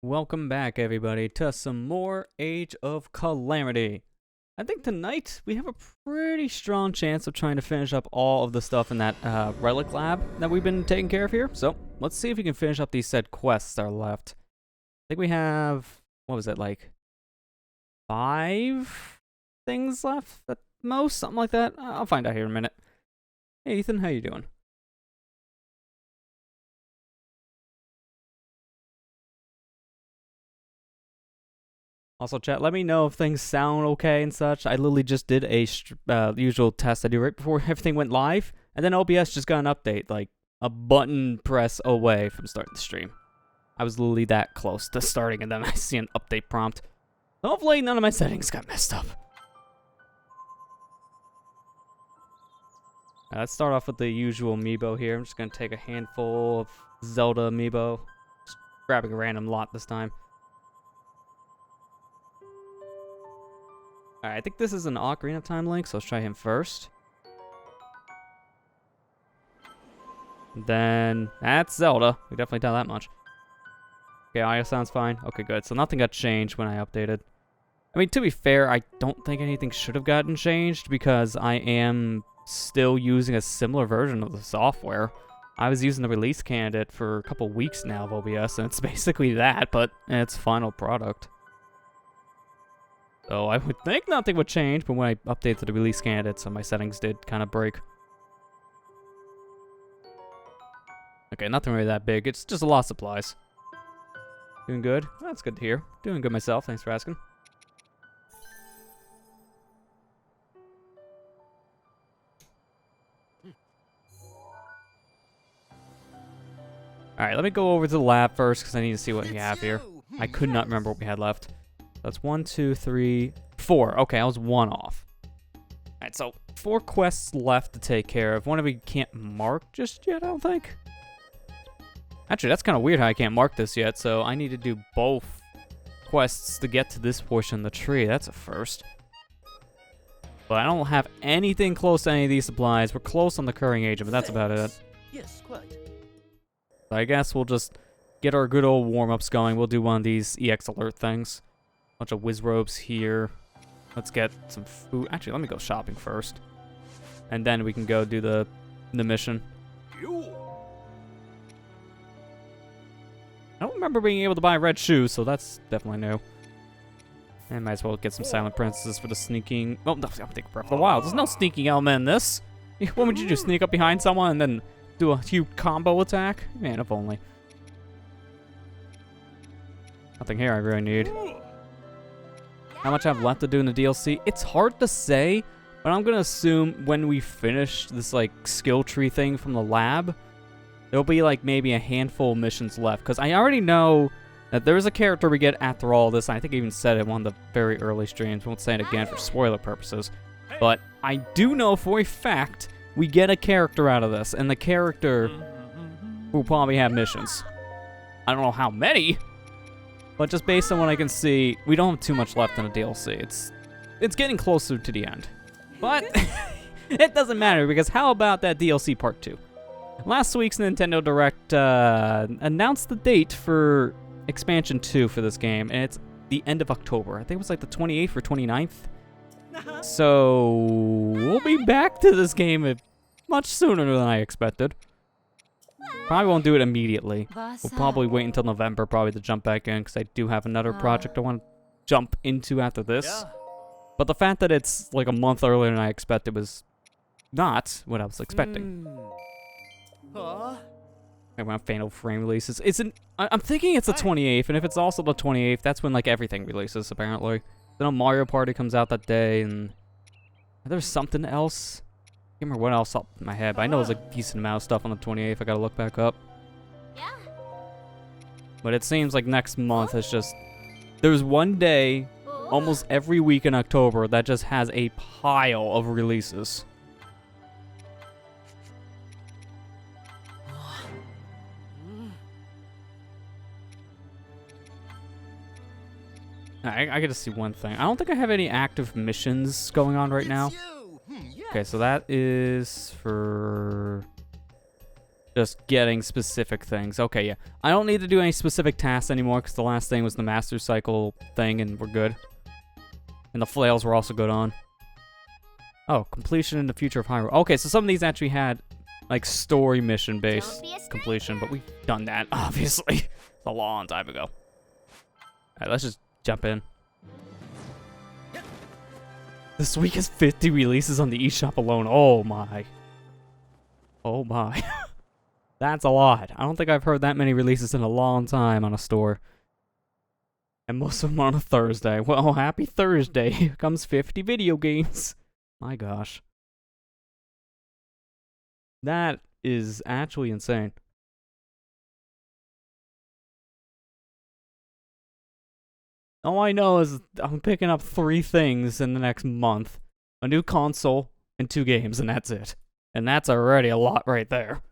Welcome back, everybody, to some more Age of Calamity. I think tonight we have a pretty strong chance of trying to finish up all of the stuff in that relic lab that we've been taking care of here. So let's see if we can finish up these said quests that are left. I think we have, what was it, like 5 things left at most, something like that. I'll find out here in a minute. Hey Ethan, how you doing? Also, chat, let me know if things sound okay and such. I literally just did a usual test I do right before everything went live, and then OBS just got an update, like a button press away from starting the stream. I was literally that close to starting, and then I see an update prompt. Hopefully, none of my settings got messed up. Let's start off with the usual amiibo here. I'm just going to take a handful of Zelda amiibo. Just grabbing a random lot this time. Alright, I think this is an Ocarina of Time link, so let's try him first. Then, that's Zelda. We definitely done that much. Okay, audio sounds fine. Okay, good. So nothing got changed when I updated. I mean, to be fair, I don't think anything should have gotten changed because I am still using a similar version of the software. I was using the release candidate for a couple weeks now of OBS, and it's basically that, but it's final product. So I would think nothing would change, but when I updated the release candidate, some of my settings did kind of break. Okay, nothing really that big. It's just a lot of supplies. Doing good? Well, that's good to hear. Doing good myself. Thanks for asking. Alright, let me go over to the lab first, because I need to see what we have here. I could not remember what we had left. That's 1, 2, 3, 4. Okay, I was 1 off. Alright, so 4 quests left to take care of. One of we can't mark just yet, I don't think. Actually, that's kind of weird how I can't mark this yet, so I need to do both quests to get to this portion of the tree. That's a first. But I don't have anything close to any of these supplies. We're close on the curring agent, but that's about it. Yes, quite. So I guess we'll just get our good old warm-ups going. We'll do one of these EX alert things. Bunch of whiz robes here. Let's get some food. Actually, let me go shopping first. And then we can go do the mission. I don't remember being able to buy red shoes, so that's definitely new. And might as well get some silent princesses for the sneaking. Well, no, I'm thinking Breath of the Wild. There's no sneaking element in this. What would you do? Sneak up behind someone and then do a huge combo attack? Man, if only. Nothing here I really need. How much I have left to do in the DLC? It's hard to say, but I'm gonna assume when we finish this like skill tree thing from the lab, there'll be like maybe a handful of missions left. Because I already know that there's a character we get after all this. And I think I even said it in one of the very early streams. Won't say it again for spoiler purposes. But I do know for a fact we get a character out of this, and the character will probably have missions. I don't know how many. But just based on what I can see, we don't have too much left in the DLC. It's getting closer to the end. But it doesn't matter, because how about that DLC Part 2? Last week's Nintendo Direct announced the date for Expansion 2 for this game, and it's the end of October. I think it was like the 28th or 29th. So we'll be back to this game much sooner than I expected. Probably won't do it immediately. We'll probably wait until November probably to jump back in, because I do have another project I want to jump into after this. But the fact that it's like a month earlier than I expected was not what I was expecting. I want Fatal Frame releases. I'm thinking it's the 28th, and if it's also the 28th, that's when like everything releases apparently. Then Mario Party comes out that day, and there's something else. I can't remember what else up in my head, but I know there's a decent amount of stuff on the 28th. I gotta look back up. Yeah. But it seems like next month is just... There's one day, almost every week in October, that just has a pile of releases. I gotta see one thing. I don't think I have any active missions going on right now. Okay, so that is for just getting specific things. Okay, yeah. I don't need to do any specific tasks anymore because the last thing was the Master Cycle thing and we're good. And the flails were also good on. Oh, completion in the future of Hyrule. Okay, so some of these actually had, like, story mission-based completion, but we've done that, obviously. It's a long time ago. Alright, let's just jump in. This week has 50 releases on the eShop alone. Oh my. Oh my. That's a lot. I don't think I've heard that many releases in a long time on a store. And most of them on a Thursday. Well, happy Thursday. Here comes 50 video games. My gosh. That is actually insane. All I know is I'm picking up 3 things in the next month. A new console and 2 games, and that's it. And that's already a lot right there.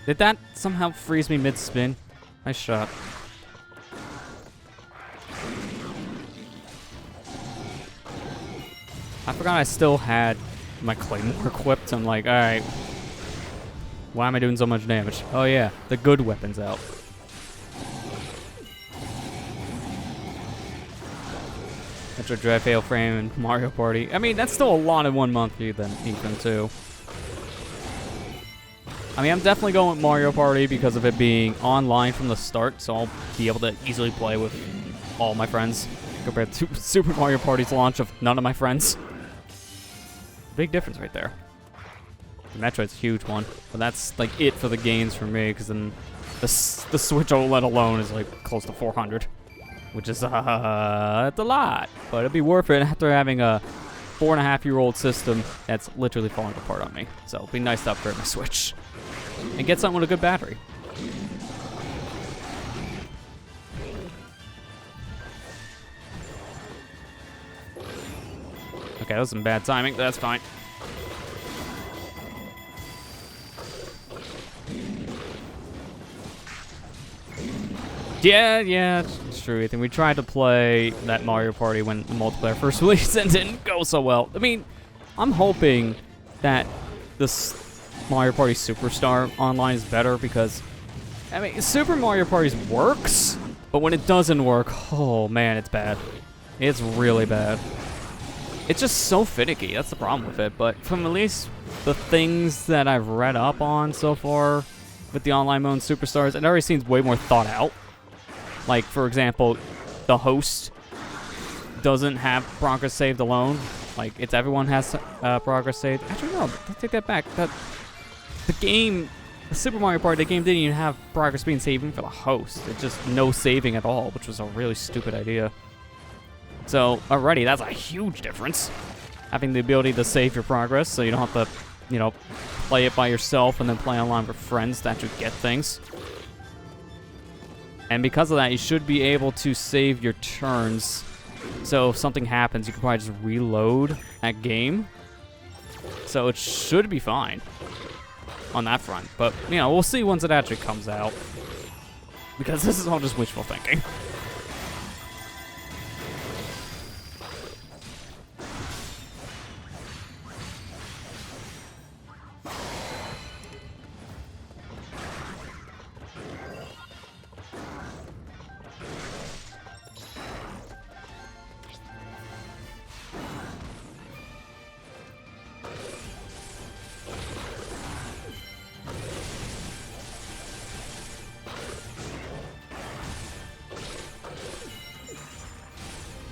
Did that somehow freeze me mid-spin? Nice shot. I forgot I still had my Claymore equipped. I'm like, alright. Why am I doing so much damage? Oh yeah, the good weapon's out. Metro Dread, Fatal Frame, and Mario Party. I mean, that's still a lot in 1 month, Ethan, too. I mean, I'm definitely going with Mario Party because of it being online from the start, so I'll be able to easily play with all my friends compared to Super Mario Party's launch of none of my friends. Big difference right there. Metroid's a huge one, but that's like it for the games for me, because then the Switch OLED alone is like close to 400, which is that's a lot, but it'd be worth it after having a 4.5-year-old system that's literally falling apart on me. So it'd be nice to upgrade my Switch and get something with a good battery. Okay, that was some bad timing, but that's fine. Yeah, it's true, Ethan. We tried to play that Mario Party when the multiplayer first released and didn't go so well. I mean, I'm hoping that this Mario Party Superstar online is better because, I mean, Super Mario Party works, but when it doesn't work, oh man, it's bad. It's really bad. It's just so finicky, that's the problem with it, but from at least the things that I've read up on so far with the online mode Superstars, it already seems way more thought out. Like, for example, the host doesn't have progress saved alone. Like, it's everyone has progress saved. Actually, no, I take that back. The game, the Super Mario Party, the game didn't even have progress being saved for the host. It's just no saving at all, which was a really stupid idea. So, already, that's a huge difference. Having the ability to save your progress so you don't have to, you know, play it by yourself and then play online with friends to actually get things. And because of that, you should be able to save your turns. So if something happens, you can probably just reload that game. So it should be fine on that front. But, you know, we'll see once it actually comes out. Because this is all just wishful thinking.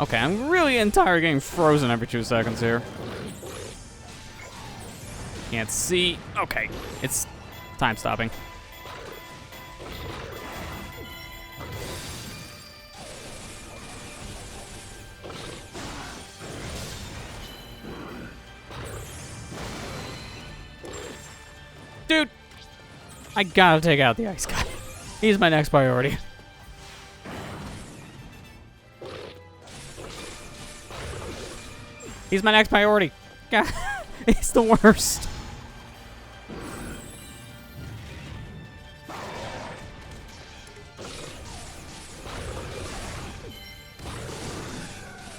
Okay, I'm really entire getting frozen every 2 seconds here. Can't see. Okay, it's time stopping. Dude, I gotta take out the ice guy. He's my next priority. He's my next priority. God, he's the worst.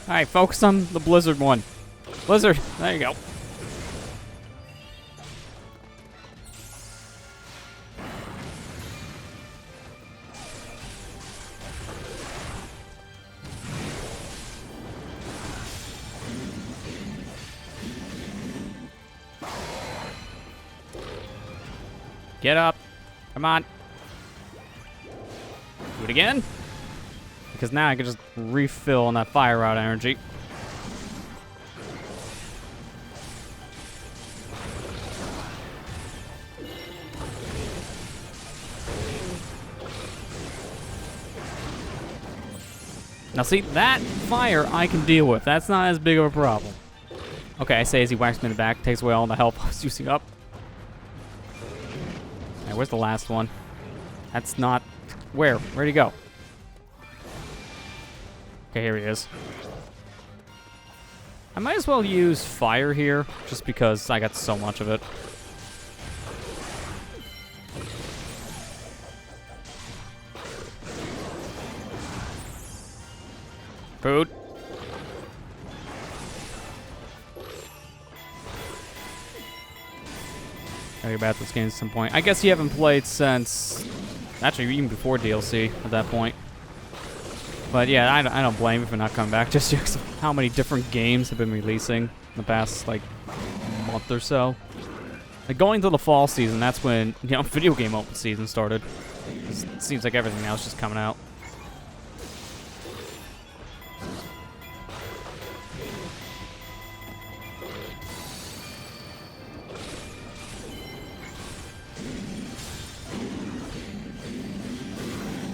Alright, focus on the Blizzard one. Blizzard, there you go. Get up. Come on. Do it again. Because now I can just refill on that fire rod energy. Now see, that fire I can deal with. That's not as big of a problem. Okay, I say as he whacks me in the back, takes away all the health I was using up. Alright, where's the last one? That's not... Where? Where'd he go? Okay, here he is. I might as well use fire here, just because I got so much of it. Food. I'll get back to this game at some point. I guess you haven't played since... Actually, even before DLC at that point. But yeah, I don't blame you for not coming back just because of how many different games have been releasing in the past, like, month or so. Like, going to the fall season, that's when, you know, video game open season started. It seems like everything now is just coming out.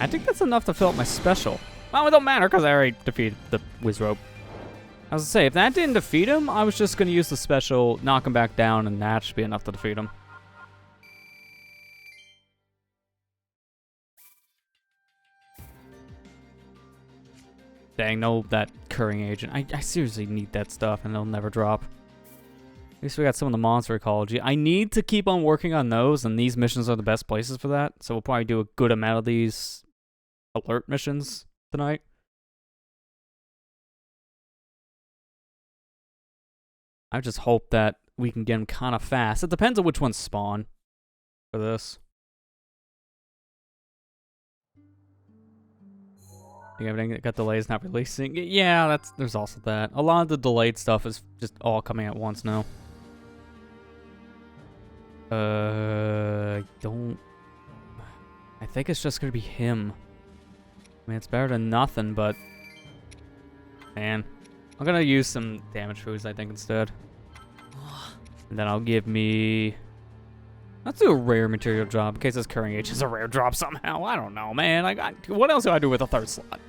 I think that's enough to fill up my special. Well, it don't matter because I already defeated the Wizrobe. I was gonna say, if that didn't defeat him, I was just gonna use the special, knock him back down, and that should be enough to defeat him. Dang, no, that curing agent. I seriously need that stuff, and it'll never drop. At least we got some of the monster ecology. I need to keep on working on those, and these missions are the best places for that. So we'll probably do a good amount of these alert missions tonight. I just hope that we can get them kind of fast. It depends on which ones spawn for this. Think everything that got delayed is not releasing. Yeah, there's also that. A lot of the delayed stuff is just all coming at once now. I think it's just gonna be him. I mean, it's better than nothing, but man, I'm gonna use some damage foods, I think, instead. And then I'll give me... Let's do a rare material drop, in case this curing agent is a rare drop somehow. I don't know, man. What else do I do with a third slot?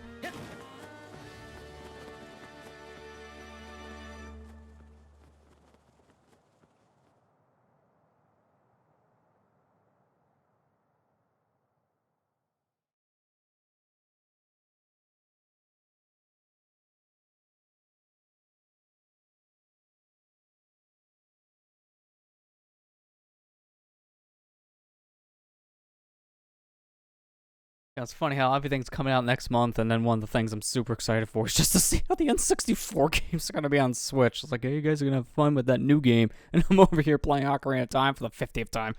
It's funny how everything's coming out next month, and then one of the things I'm super excited for is just to see how the N64 games are going to be on Switch. It's like, hey, you guys are going to have fun with that new game, and I'm over here playing Ocarina of Time for the 50th time.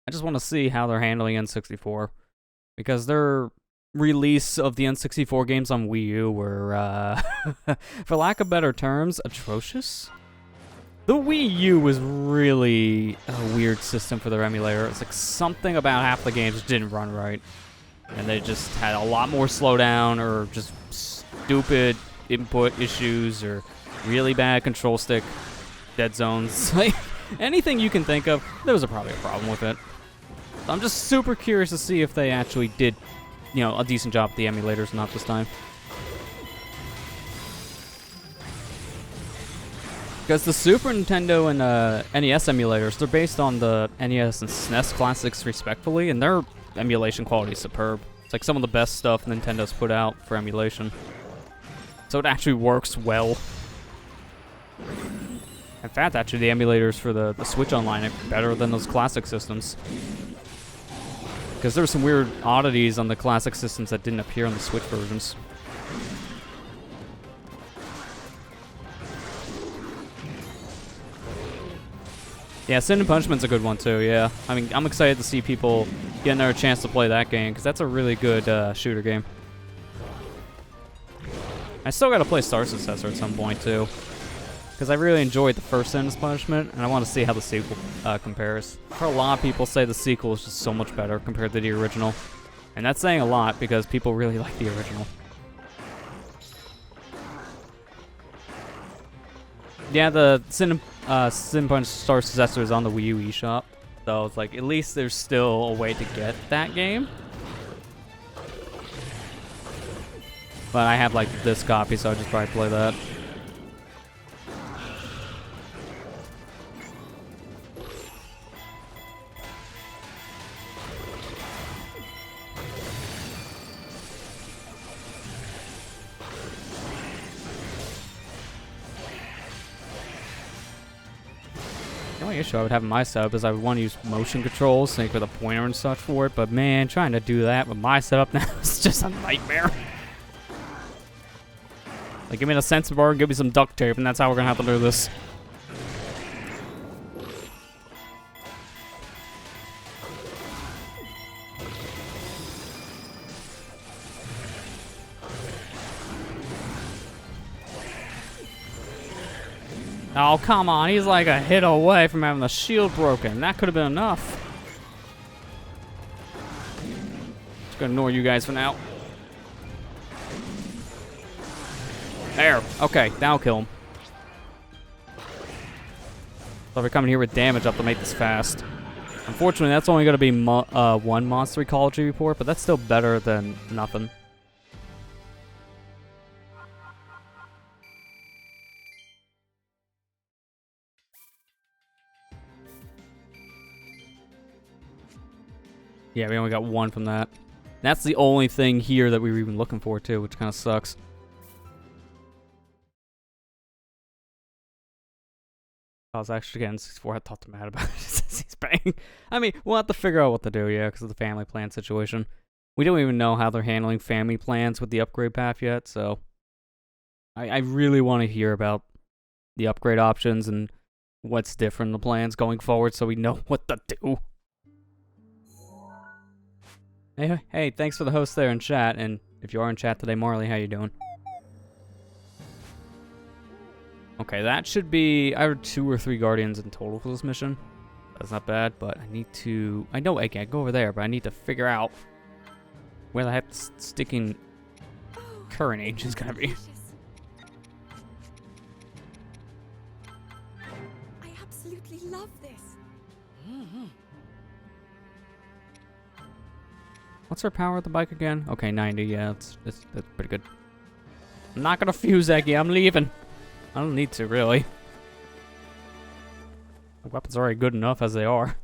I just want to see how they're handling N64, because their release of the N64 games on Wii U were, for lack of better terms, atrocious. The Wii U was really a weird system for their emulator. It's like something about half the games didn't run right. And they just had a lot more slowdown or just stupid input issues or really bad control stick dead zones. Like, anything you can think of, there was probably a problem with it. So I'm just super curious to see if they actually did, you know, a decent job with the emulators, not this time. Because the Super Nintendo and NES emulators, they're based on the NES and SNES classics respectfully, and their emulation quality is superb. It's like some of the best stuff Nintendo's put out for emulation. So it actually works well. In fact, actually, the emulators for the Switch Online are better than those classic systems. Because there were some weird oddities on the classic systems that didn't appear on the Switch versions. Yeah, Sin and Punishment's a good one too, yeah. I mean, I'm excited to see people get another chance to play that game, because that's a really good shooter game. I still gotta play Star Successor at some point too, because I really enjoyed the first Sin and Punishment, and I want to see how the sequel compares. For a lot of people say the sequel is just so much better compared to the original. And that's saying a lot, because people really like the original. Yeah, the Sin Punch Star Successor is on the Wii U eShop, so it's like, at least there's still a way to get that game. But I have like this copy, so I'll just probably play that. The only issue I would have in my setup is I would want to use motion controls, like with a pointer and such for it, but man, trying to do that with my setup now is just a nightmare. Like, give me the sensor bar and give me some duct tape, and that's how we're gonna have to do this. Oh, come on. He's like a hit away from having the shield broken. That could have been enough. Just gonna ignore you guys for now. There. Okay, that'll kill him. So we're coming here with damage up to make this fast. Unfortunately, that's only going to be one monster ecology report, but that's still better than nothing. Yeah, we only got one from that. That's the only thing here that we were even looking for, too, which kind of sucks. I was actually getting 64. I talked to Matt about it since he's paying. I mean, we'll have to figure out what to do, yeah, because of the family plan situation. We don't even know how they're handling family plans with the upgrade path yet, so I really want to hear about the upgrade options and what's different in the plans going forward so we know what to do. Hey, thanks for the host there in chat, and if you are in chat today, Marley, how you doing? Okay, that should be either 2 or 3 guardians in total for this mission. That's not bad, but I need to... I know I can't go over there, but I need to figure out where the heck the sticking current age is gonna be. I absolutely love this. What's her power with the bike again? Okay, 90, yeah, that's pretty good. I'm not gonna fuse Eggy, I'm leaving. I don't need to, really. The weapons are already good enough as they are.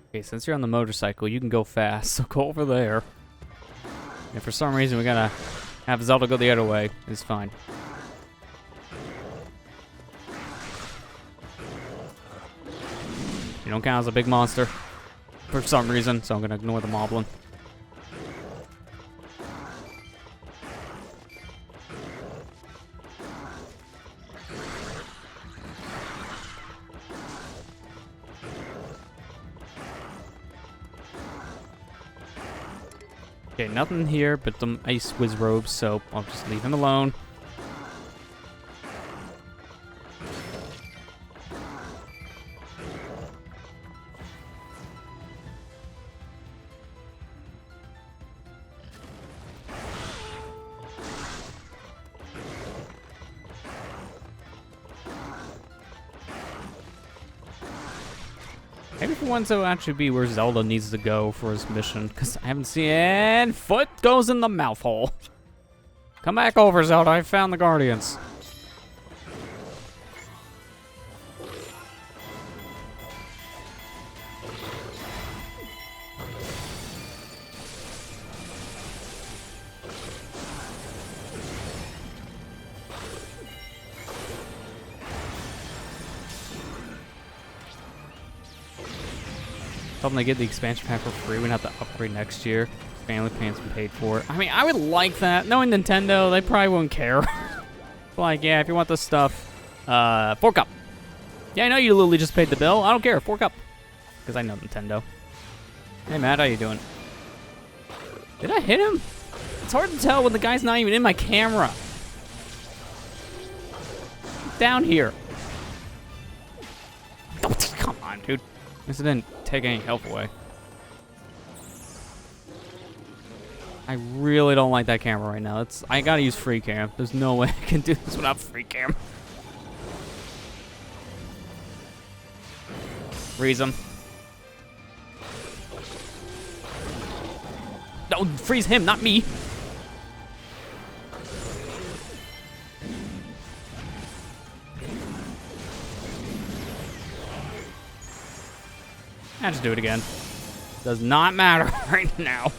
Okay, since you're on the motorcycle, you can go fast, so go over there. If for some reason we gotta have Zelda go the other way, it's fine. You don't count as a big monster for some reason, so I'm gonna ignore the moblin. Okay, nothing here but the Ice Whiz robes, so I'll just leave him alone. Maybe for once it'll actually be where Zelda needs to go for his mission, because I haven't seen it. Foot goes in the mouth hole. Come back over, Zelda. I found the Guardians. Tell them they get the expansion pack for free. We don't have to upgrade next year. Family plan's been paid for. I mean, I would like that. Knowing Nintendo, they probably won't care. Like, yeah, if you want this stuff, fork up. Yeah, I know you literally just paid the bill. I don't care. Fork up. Because I know Nintendo. Hey, Matt, how you doing? Did I hit him? It's hard to tell when the guy's not even in my camera. Get down here. Oh, come on, dude. This didn't take any health away. I really don't like that camera right now. I gotta use free cam. There's no way I can do this without free cam. Freeze him. No, freeze him, not me. I'll just do it again. Does not matter right now.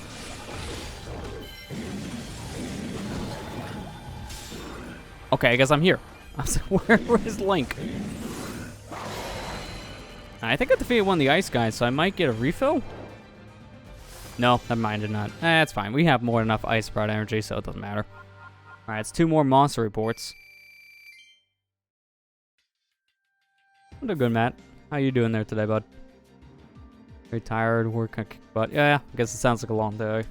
Okay, I guess I'm here. I was like, where's Link? I think I defeated one of the ice guys, so I might get a refill? No, never mind, did not. That's fine. We have more than enough ice sprout energy, so it doesn't matter. Alright, it's 2 more monster reports. I'm doing good, Matt. How you doing there today, bud? Very tired, working, but yeah, I guess it sounds like a long day.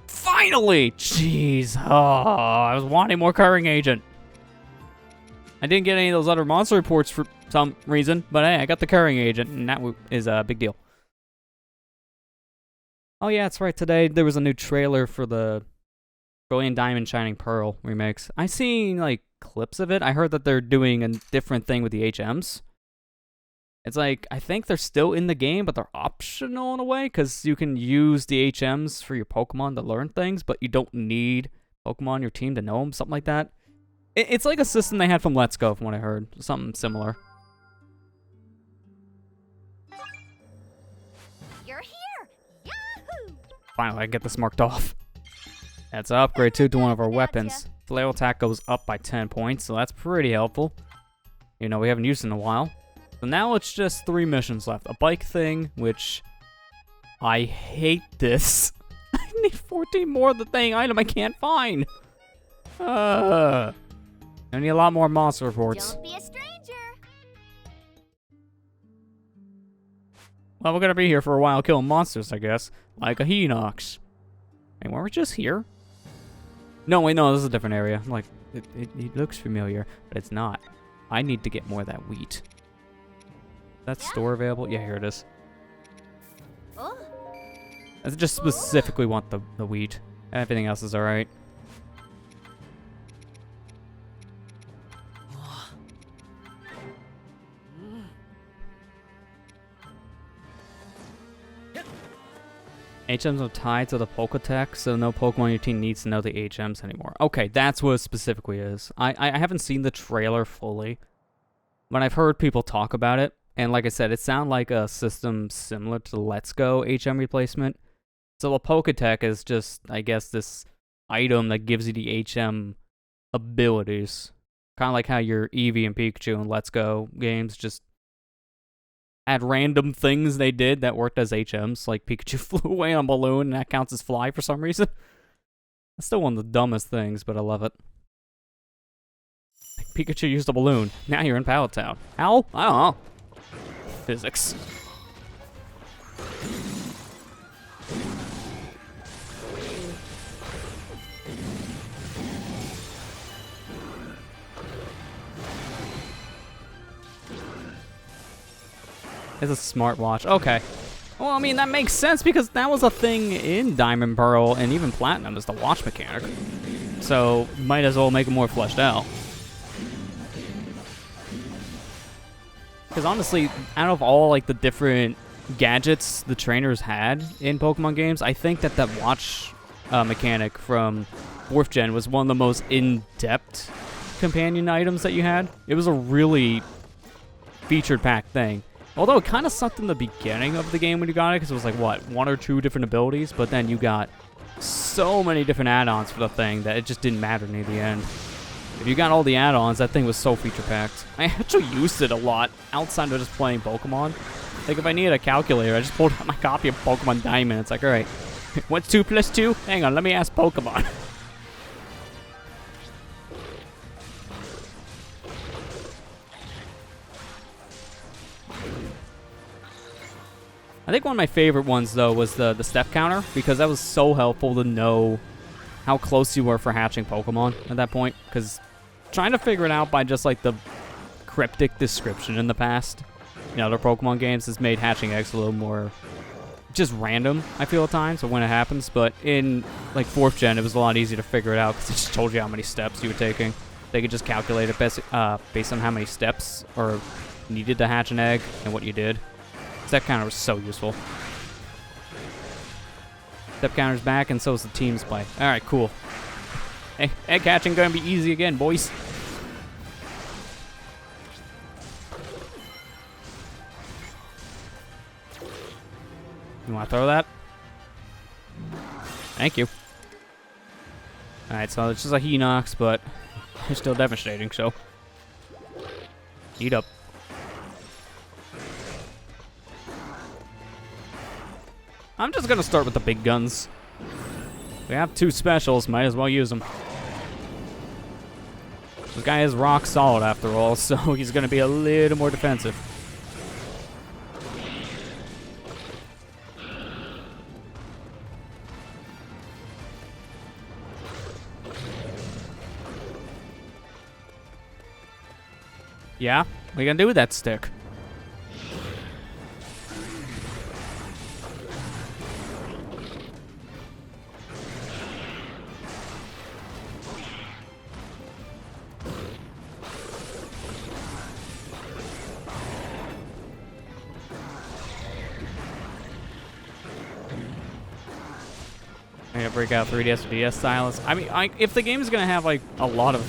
Finally! Jeez. Oh, I was wanting more Curring Agent. I didn't get any of those other monster reports for some reason, but hey, I got the Curring Agent, and that is a big deal. Oh yeah, that's right. Today there was a new trailer for the Brilliant Diamond Shining Pearl remix. I seen like clips of it. I heard that they're doing a different thing with the HMs. It's like, I think they're still in the game, but they're optional in a way, because you can use the HMs for your Pokemon to learn things, but you don't need Pokemon on your team to know them, something like that. It's like a system they had from Let's Go, from what I heard. Something similar. You're here! Yahoo! Finally, I get this marked off. That's an upgrade, too, to one of our weapons. Flail attack goes up by 10 points, so that's pretty helpful. You know, we haven't used it in a while. So now it's just 3 missions left. A bike thing, which I hate this. I need 14 more of the thing item I can't find. I need a lot more monster reports. Don't be a stranger. Well, we're gonna be here for a while killing monsters, I guess. Like a Hinox. Hey, weren't we just here? No, wait, no, this is a different area. Like, it looks familiar, but it's not. I need to get more of that wheat. That store available? Yeah, here it is. Oh. I just specifically want the wheat. Everything else is alright. HMs are tied to the Pokétech, so no Pokemon on your team needs to know the HMs anymore. Okay, that's what it specifically is. I haven't seen the trailer fully, but I've heard people talk about it. And like I said, it sounded like a system similar to the Let's Go HM replacement. So the Pokétech is just, I guess, this item that gives you the HM abilities. Kind of like how your Eevee and Pikachu and Let's Go games just had random things they did that worked as HMs. Like Pikachu flew away on a balloon and that counts as fly for some reason. That's still one of the dumbest things, but I love it. Like Pikachu used a balloon. Now you're in Pallet Town. How? I don't know. Physics. It's a smartwatch. Okay. Well, I mean, that makes sense because that was a thing in Diamond Pearl and even Platinum is the watch mechanic. So, might as well make it more fleshed out. Because honestly, out of all like the different gadgets the trainers had in Pokemon games, I think that watch mechanic from 4th gen was one of the most in-depth companion items that you had. It was a really featured-packed thing. Although it kind of sucked in the beginning of the game when you got it, because it was like, what, 1 or 2 different abilities? But then you got so many different add-ons for the thing that it just didn't matter near the end. If you got all the add-ons, that thing was so feature-packed. I actually used it a lot outside of just playing Pokemon. Like, if I needed a calculator, I just pulled out my copy of Pokemon Diamond. It's like, alright, what's 2 plus 2? Hang on, let me ask Pokemon. I think one of my favorite ones, though, was the step counter, because that was so helpful to know how close you were for hatching Pokemon at that point, because trying to figure it out by just, like, the cryptic description in the past, in other Pokemon games, has made hatching eggs a little more just random, I feel, at times, or when it happens, but in, like, 4th gen, it was a lot easier to figure it out, because it just told you how many steps you were taking. They could just calculate it based on how many steps or needed to hatch an egg and what you did. Step counter was so useful. Step counter's back, and so is the team's play. Alright, cool. Hey, egg hatching gonna be easy again, boys. You wanna throw that? Thank you. Alright, so it's just a Hinox, but it's still devastating, so. Eat up. I'm just gonna start with the big guns. We have 2 specials, might as well use them. This guy is rock solid after all, so he's gonna be a little more defensive. Yeah, what are you gonna do with that stick? I'm gonna break out 3DS or DS stylus. I mean, if the game is gonna have like a lot of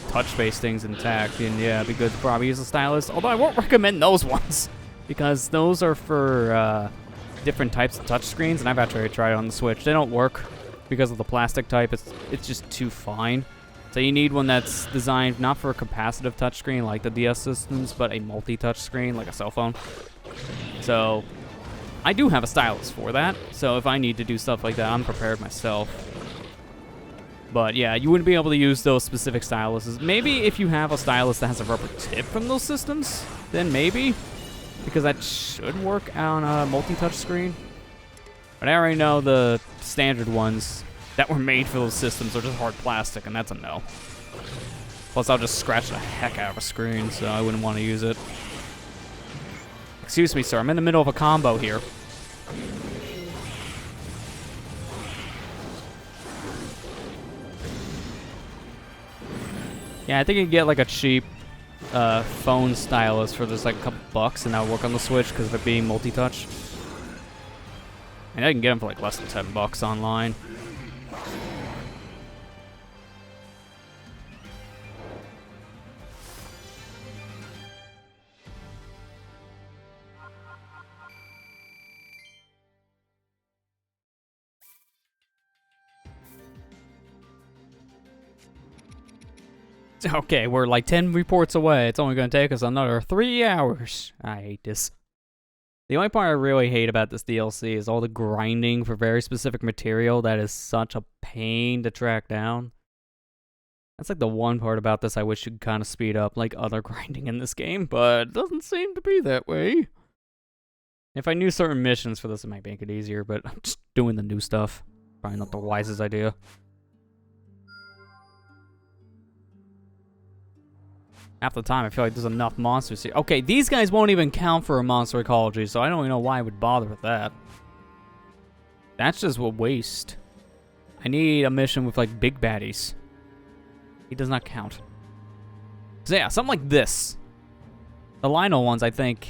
touch-based things intact, then yeah, it'd be good to probably use a stylus. Although I won't recommend those ones because those are for different types of touchscreens, and I've actually tried it on the Switch. They don't work because of the plastic type. It's just too fine. So you need one that's designed not for a capacitive touchscreen like the DS systems, but a multi-touch screen like a cell phone. So I do have a stylus for that, so if I need to do stuff like that, I'm prepared myself. But yeah, you wouldn't be able to use those specific styluses. Maybe if you have a stylus that has a rubber tip from those systems, then maybe, because that should work on a multi-touch screen. But I already know the standard ones that were made for those systems are just hard plastic, and that's a no. Plus, I'll just scratch the heck out of a screen, so I wouldn't want to use it. Excuse me, sir. I'm in the middle of a combo here. Yeah, I think you can get like a cheap phone stylus for just like a couple bucks, and that'll work on the Switch because of it being multi-touch. And I can get them for like less than 10 bucks online. Okay, we're like 10 reports away. It's only going to take us another 3 hours. I hate this. The only part I really hate about this DLC is all the grinding for very specific material that is such a pain to track down. That's like the one part about this I wish you could kind of speed up, like other grinding in this game, but it doesn't seem to be that way. If I knew certain missions for this, it might make it easier, but I'm just doing the new stuff. Probably not the wisest idea. Half the time, I feel like there's enough monsters here. Okay, these guys won't even count for a monster ecology, so I don't even know why I would bother with that. That's just a waste. I need a mission with, like, big baddies. He does not count. So yeah, something like this. The Lionel ones, I think.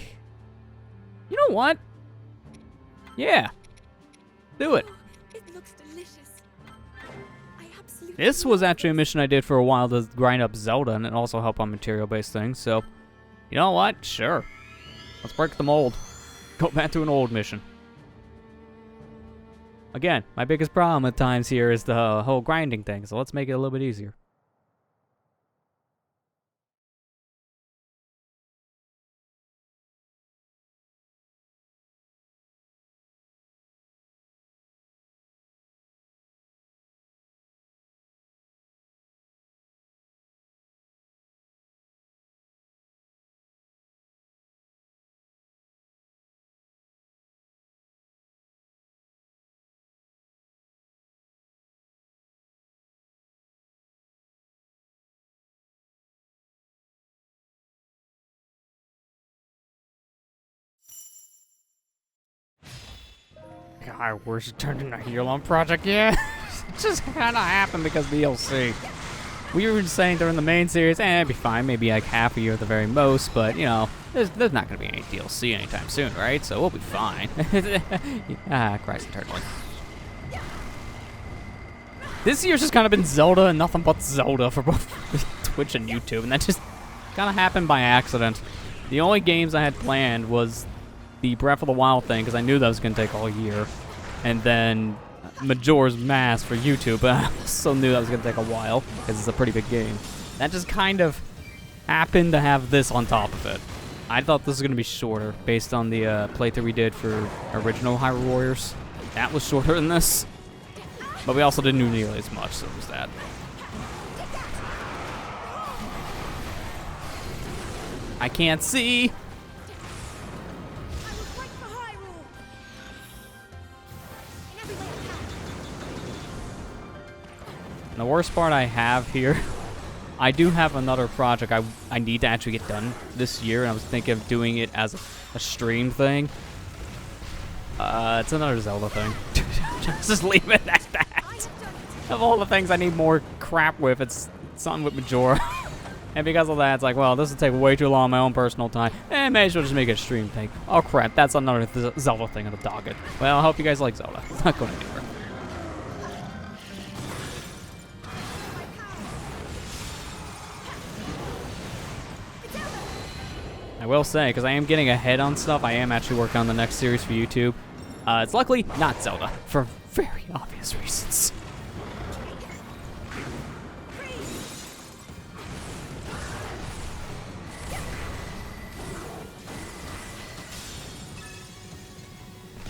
You know what? Yeah. Do it. It looks delicious. I absolutely This was love actually a mission I did for a while to grind up Zelda and it also help on material-based things, so... You know what? Sure. Let's break the mold. Go back to an old mission. Again, my biggest problem at times here is the whole grinding thing, so let's make it a little bit easier. God, where's it turned into a Hyrule project? Yeah, it just kind of happened because of the DLC. We were saying during the main series, it'd be fine, maybe like half a year at the very most, but you know, there's not gonna be any DLC anytime soon, right? So we'll be fine. Christ eternally. This year's just kind of been Zelda and nothing but Zelda for both Twitch and YouTube, and that just kind of happened by accident. The only games I had planned was the Breath of the Wild thing, because I knew that was going to take all year, and then Majora's Mask for YouTube, but I also knew that was going to take a while, because it's a pretty big game. That just kind of happened to have this on top of it. I thought this was going to be shorter, based on the playthrough we did for original Hyrule Warriors. That was shorter than this, but we also didn't do nearly as much, so it was that. I can't see! And the worst part I have here, I do have another project I need to actually get done this year, and I was thinking of doing it as a stream thing. It's another Zelda thing. Just leave it at that. Of all the things I need more crap with, it's something with Majora. And because of that, it's like, well, this will take way too long on my own personal time. And may as well just make it a stream thing. Oh crap, that's another Zelda thing on the docket. Well, I hope you guys like Zelda. It's not going anywhere. I will say, because I am getting ahead on stuff, I am actually working on the next series for YouTube. It's luckily not Zelda, for very obvious reasons.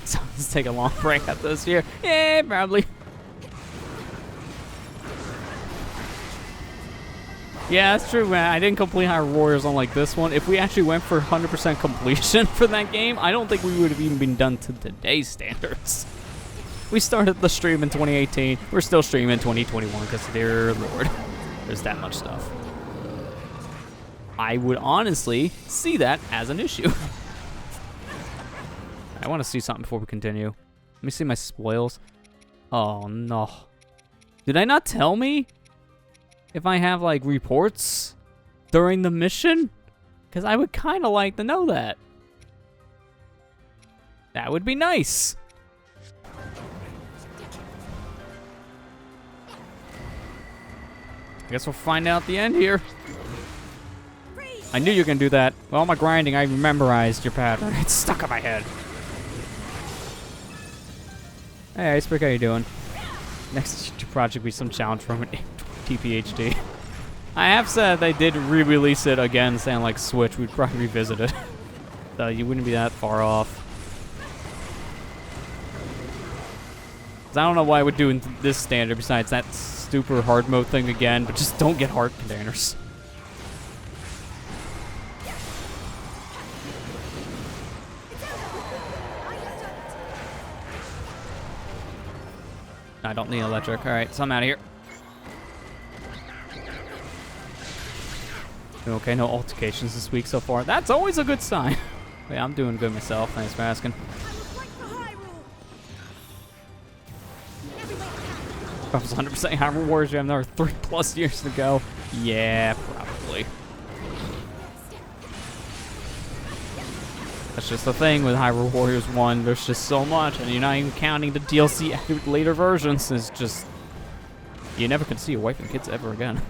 So let's take a long break at this year. Yeah, probably. Yeah, that's true, man. I didn't complete Hyrule Warriors on like this one. If we actually went for 100% completion for that game, I don't think we would have even been done to today's standards. We started the stream in 2018. We're still streaming in 2021 because, dear Lord, there's that much stuff. I would honestly see that as an issue. I want to see something before we continue. Let me see my spoils. Oh, no. Did I not tell me if I have, like, reports during the mission? Because I would kind of like to know that. That would be nice. I guess we'll find out at the end here. I knew you were going to do that. With all my grinding, I memorized your pattern. It's stuck in my head. Hey, Iceberg, how you doing? Next project will be some challenge from TPHD. I have said they did re-release it again, saying like Switch, we'd probably revisit it. So you wouldn't be that far off. 'Cause I don't know why we're doing this standard besides that super hard mode thing again, but just don't get heart containers. I don't need electric. Alright, so I'm out of here. Okay, no altercations this week so far. That's always a good sign. Yeah, I'm doing good myself. Thanks for asking. If I was 100% Hyrule Warriors, you have another 3+ years to go. Yeah, probably. That's just the thing with Hyrule Warriors 1. There's just so much, and you're not even counting the DLC later versions. It's just... You never could see your wife and kids ever again.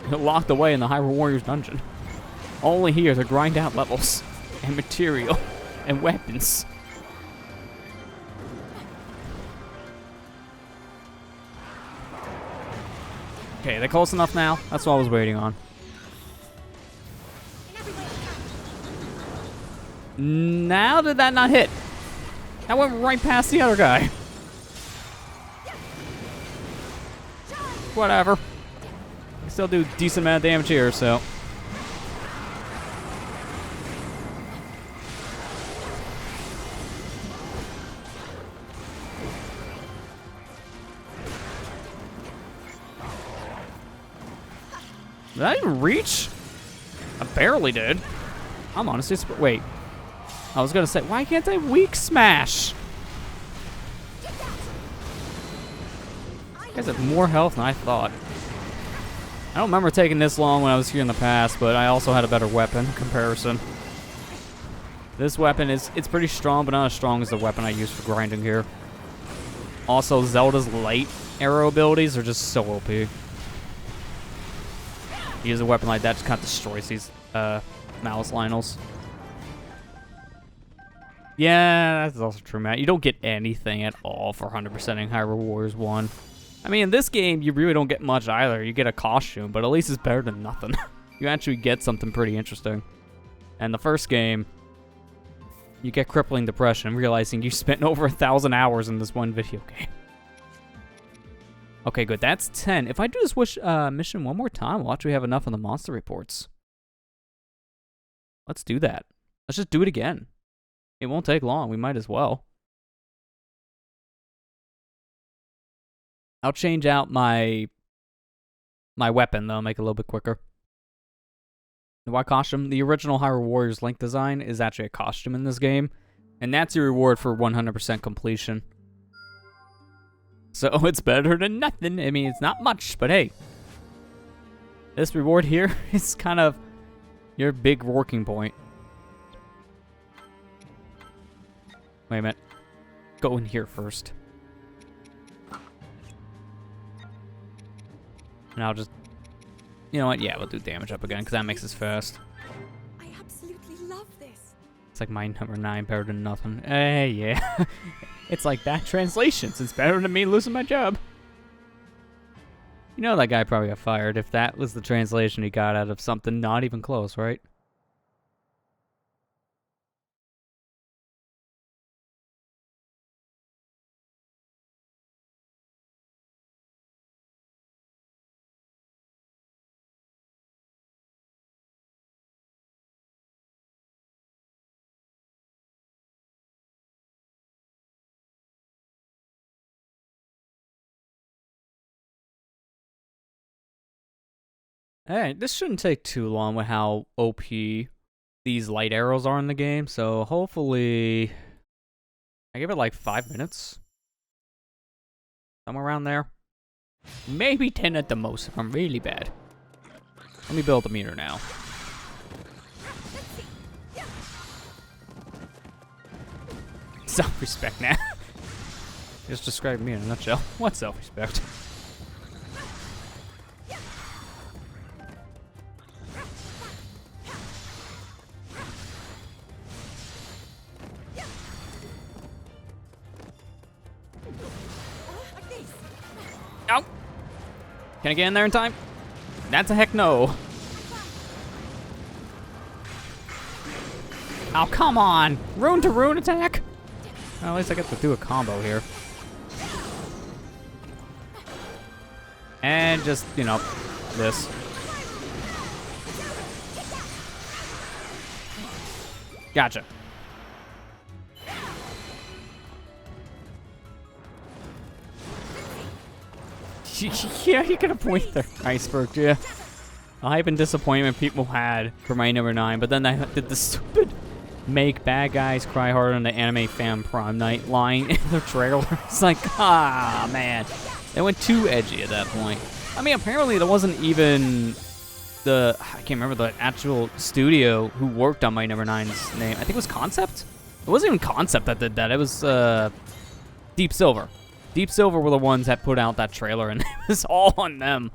You're locked away in the Hyrule Warriors dungeon. Only here to grind out levels, and material, and weapons. Okay, they're close enough now. That's what I was waiting on. Now did that not hit? That went right past the other guy. Whatever. I still do a decent amount of damage here, so. Did I even reach? I barely did. I'm honestly wait. I was gonna say, why can't I weak smash? You guys have more health than I thought. I don't remember taking this long when I was here in the past, but I also had a better weapon in comparison. This weapon it's pretty strong, but not as strong as the weapon I use for grinding here. Also, Zelda's light arrow abilities are just so OP. Use a weapon like that, just kind of destroys these Malice Lionels. Yeah, that's also true, Matt. You don't get anything at all for 100%ing Hyrule Warriors 1. I mean, in this game, you really don't get much either. You get a costume, but at least it's better than nothing. You actually get something pretty interesting. And the first game, you get crippling depression, realizing you spent over 1,000 hours in this one video game. Okay, good. That's 10. If I do this mission one more time, we'll actually have enough on the monster reports. Let's do that. Let's just do it again. It won't take long. We might as well. I'll change out my weapon, though, make it a little bit quicker. The white costume, the original Hyrule Warriors Link design is actually a costume in this game, and that's your reward for 100% completion. So it's better than nothing. I mean, it's not much, but hey. This reward here is kind of your big working point. Wait a minute. Go in here first. And I'll just... You know what? Yeah, we'll do damage up again, because that makes us fast. I absolutely love this. It's like my number 9, better than nothing. Hey, yeah. It's like that translations. It's better than me losing my job. You know that guy probably got fired if that was the translation he got out of something not even close, right? Hey, this shouldn't take too long with how OP these light arrows are in the game, so hopefully I give it like 5 minutes. Somewhere around there. Maybe 10 at the most if I'm really bad. Let me build the meter now. Self-respect now. Just describe me in a nutshell. What's self-respect? No. Can I get in there in time? That's a heck no. Oh, come on. Rune to rune attack? Well, at least I get to do a combo here. And just, you know, this. Gotcha. Yeah, you could have pointed there. Iceberg, yeah. The hype and disappointment people had for my number 9, but then I did the stupid make bad guys cry harder than the anime fan prom night line in the trailer. It's like, ah, man. They went too edgy at that point. I mean, apparently there wasn't even I can't remember the actual studio who worked on Mighty Number 9's name. I think it was Concept? It wasn't even Concept that did that. It was Deep Silver. Deep Silver were the ones that put out that trailer, and it was all on them.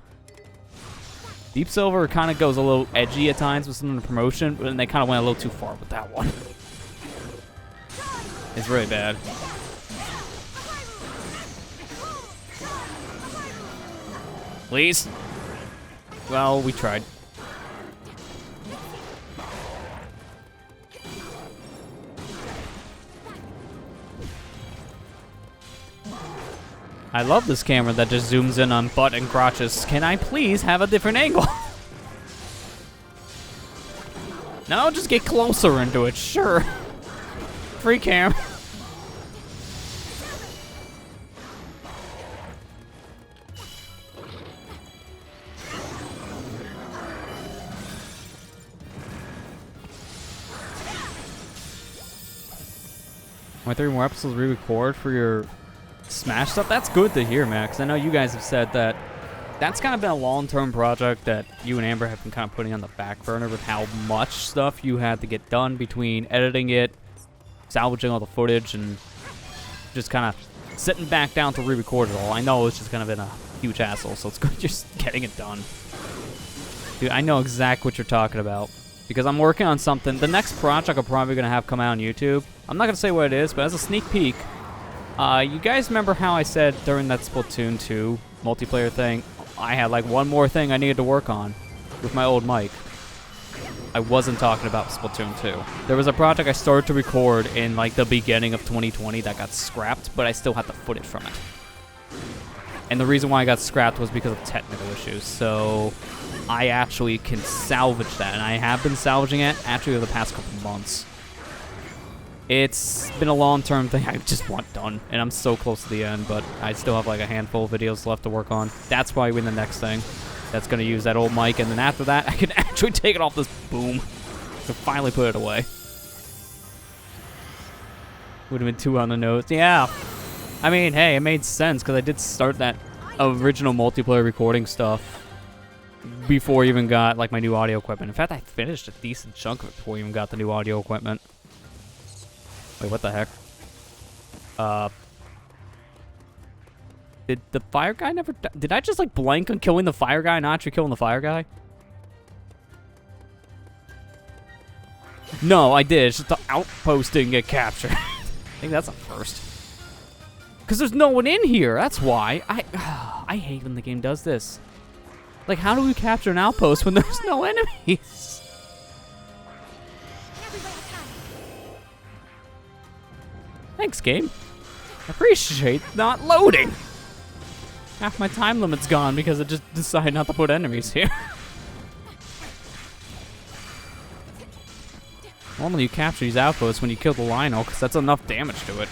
Deep Silver kind of goes a little edgy at times with some of the promotion, but then they kind of went a little too far with that one. It's really bad. Please? Well, we tried. I love this camera that just zooms in on butt and crotches. Can I please have a different angle? No, just get closer into it, sure. Free cam. My 3 more episodes re-record for your Smash stuff? That's good to hear, man, because I know you guys have said that that's kind of been a long-term project that you and Amber have been kind of putting on the back burner with how much stuff you had to get done between editing it, salvaging all the footage, and just kind of sitting back down to re-record it all. I know it's just kind of been a huge hassle, so it's good just getting it done. Dude, I know exactly what you're talking about, because I'm working on something. The next project I'm probably going to have come out on YouTube, I'm not going to say what it is, but as a sneak peek, you guys remember how I said during that Splatoon 2 multiplayer thing, I had like one more thing I needed to work on with my old mic? I wasn't talking about Splatoon 2. There was a project I started to record in like the beginning of 2020 that got scrapped, but I still had the footage from it. And the reason why I got scrapped was because of technical issues, so I actually can salvage that, and I have been salvaging it actually over the past couple months. It's been a long-term thing I just want done, and I'm so close to the end, but I still have like a handful of videos left to work on. That's probably the next thing that's going to use that old mic, and then after that, I can actually take it off this boom to finally put it away. Would have been 2 on the nose. Yeah. I mean, hey, it made sense, because I did start that original multiplayer recording stuff before I even got like my new audio equipment. In fact, I finished a decent chunk of it before I even got the new audio equipment. Wait, what the heck? Did the fire guy never die? Did I just like blank on killing the fire guy and not actually killing the fire guy? No, I did. It's just the outpost didn't get captured. I think that's a first. Because there's no one in here. That's why. I hate when the game does this. Like, how do we capture an outpost when there's no enemies? Thanks, game. I appreciate not loading. Half my time limit's gone because I just decided not to put enemies here. Normally you capture these outposts when you kill the Lionel, because that's enough damage to it.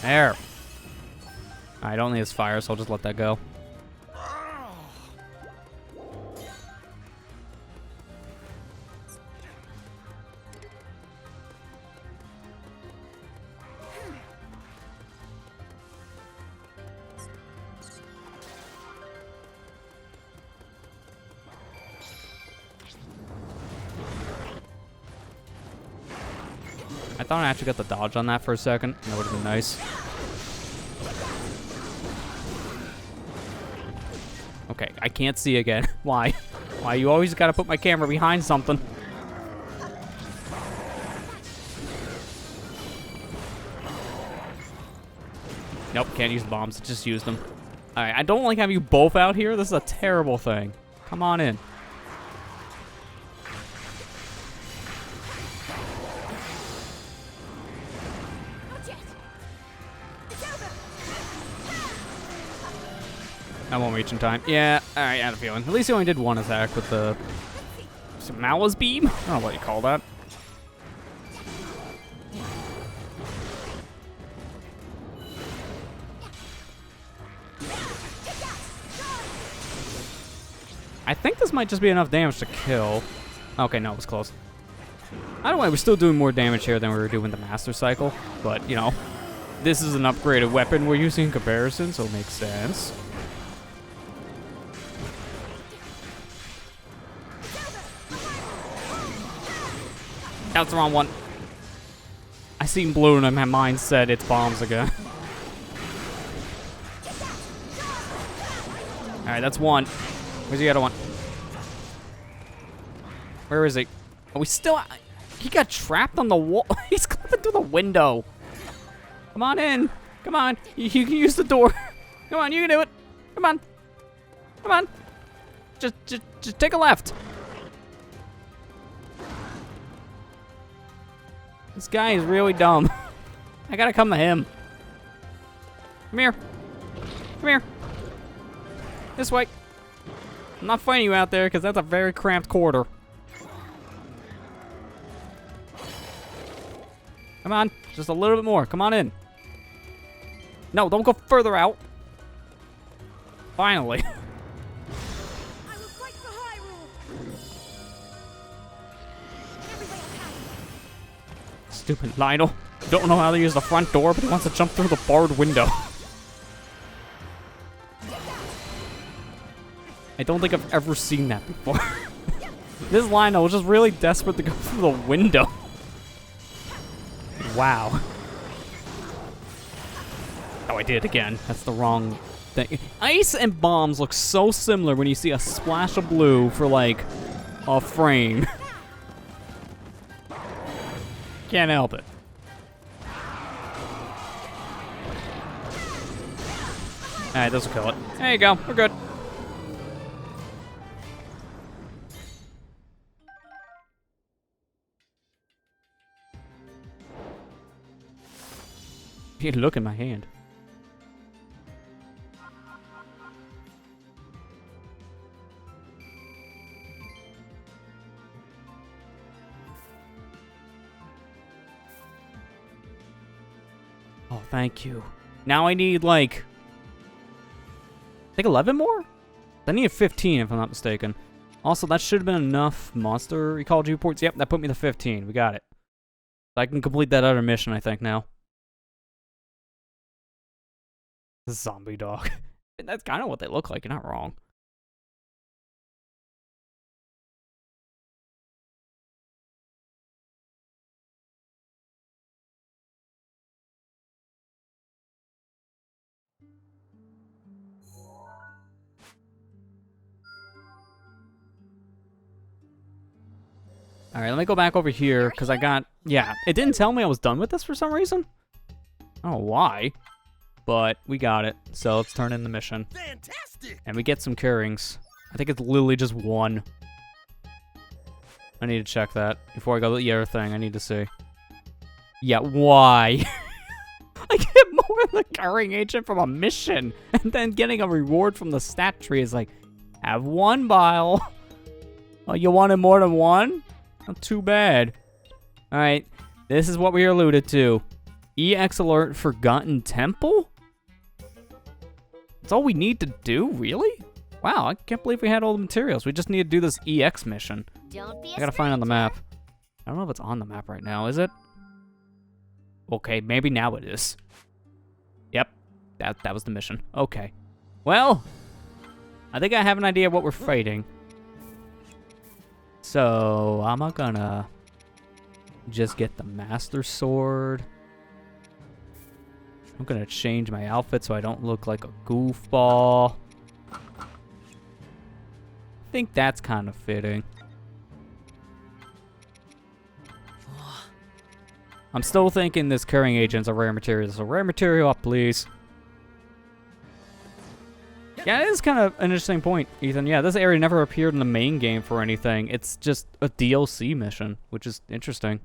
There. Alright, it only has fire, so I'll just let that go. I thought I actually got the dodge on that for a second. That would have been nice. Okay, I can't see again. Why? Why you always gotta put my camera behind something? Nope, can't use the bombs. Just use them. Alright, I don't like having you both out here. This is a terrible thing. Come on in. I won't reach in time. Yeah, alright, I had a feeling. At least he only did one attack with the Mala's beam? I don't know what you call that. I think this might just be enough damage to kill. Okay, no, it was close. Either way, we're still doing more damage here than we were doing the Master Cycle. But, you know, this is an upgraded weapon we're using in comparison, so it makes sense. That's the wrong one. I seen blue and my mind said it's bombs again. Alright, that's one. Where's the other one? Where is he? Are we still... He got trapped on the wall. He's clipping through the window. Come on in. Come on. You can use the door. Come on, you can do it. Come on. Come on. Just take a left. This guy is really dumb. I gotta come to him. Come here. Come here. This way. I'm not fighting you out there because that's a very cramped quarter. Come on. Just a little bit more. Come on in. No, don't go further out. Finally. I will fight for Hyrule. Every way I can. Stupid Lionel. Don't know how to use the front door, but he wants to jump through the barred window. I don't think I've ever seen that before. This Lionel was just really desperate to go through the window. Wow. Oh, I did it again. That's the wrong thing. Ice and bombs look so similar when you see a splash of blue for like a frame. Can't help it. Alright, this will kill it. There you go. We're good. You look at my hand. Oh, thank you. Now I need, like, I think 11 more? I need 15 if I'm not mistaken. Also, that should have been enough monster ecology reports. Yep, that put me to 15. We got it. So I can complete that other mission, I think, now. Zombie dog. That's kind of what they look like. You're not wrong. All right, let me go back over here because I got... Yeah, it didn't tell me I was done with this for some reason. I don't know why. But we got it, so let's turn in the mission. Fantastic! And we get some curings. I think it's literally just one. I need to check that before I go to the other thing. I need to see. Yeah, why? I get more of the curing agent from a mission, and then getting a reward from the stat tree is like, have one bile. Oh, you wanted more than one? Not too bad. All right, this is what we alluded to. EX alert Forgotten Temple? That's all we need to do, really? Wow, I can't believe we had all the materials. We just need to do this EX mission. I gotta find it on the map. I don't know if it's on the map right now, is it? Okay, maybe now it is. Yep, that was the mission. Okay. Well, I think I have an idea of what we're fighting. So, I'm gonna just get the Master Sword. I'm gonna change my outfit so I don't look like a goofball. I think that's kind of fitting. I'm still thinking this curing agent's a rare material. So rare material up, please. Yeah, it is kind of an interesting point, Ethan. Yeah, this area never appeared in the main game for anything. It's just a DLC mission, which is interesting.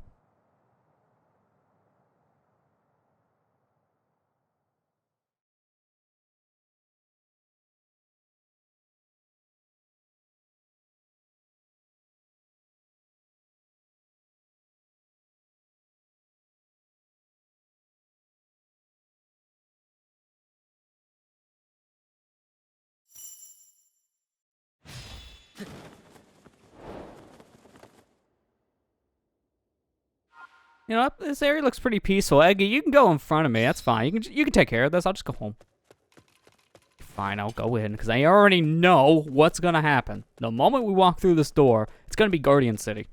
You know, this area looks pretty peaceful. Eggy, you can go in front of me. That's fine. You can take care of this. I'll just go home. Fine, I'll go in because I already know what's gonna happen. The moment we walk through this door, it's gonna be Guardian City.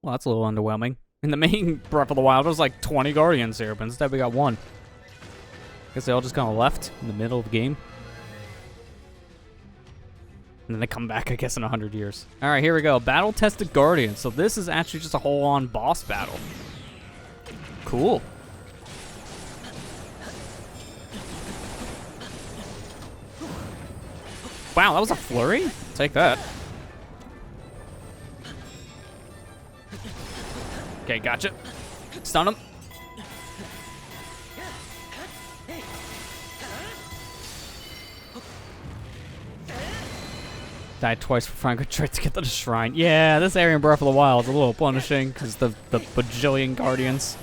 Well, that's a little underwhelming. In the main Breath of the Wild, there's like 20 Guardians here, but instead we got one. Guess they all just kind of left in the middle of the game. And then they come back, I guess, in 100 years. All right, here we go. Battle-tested Guardian. So this is actually just a whole-on boss battle. Cool. Wow, that was a flurry? Take that. Okay, gotcha. Stun him. Died twice for trying to get to the shrine. Yeah, this area in Breath of the Wild is a little punishing because the bajillion guardians.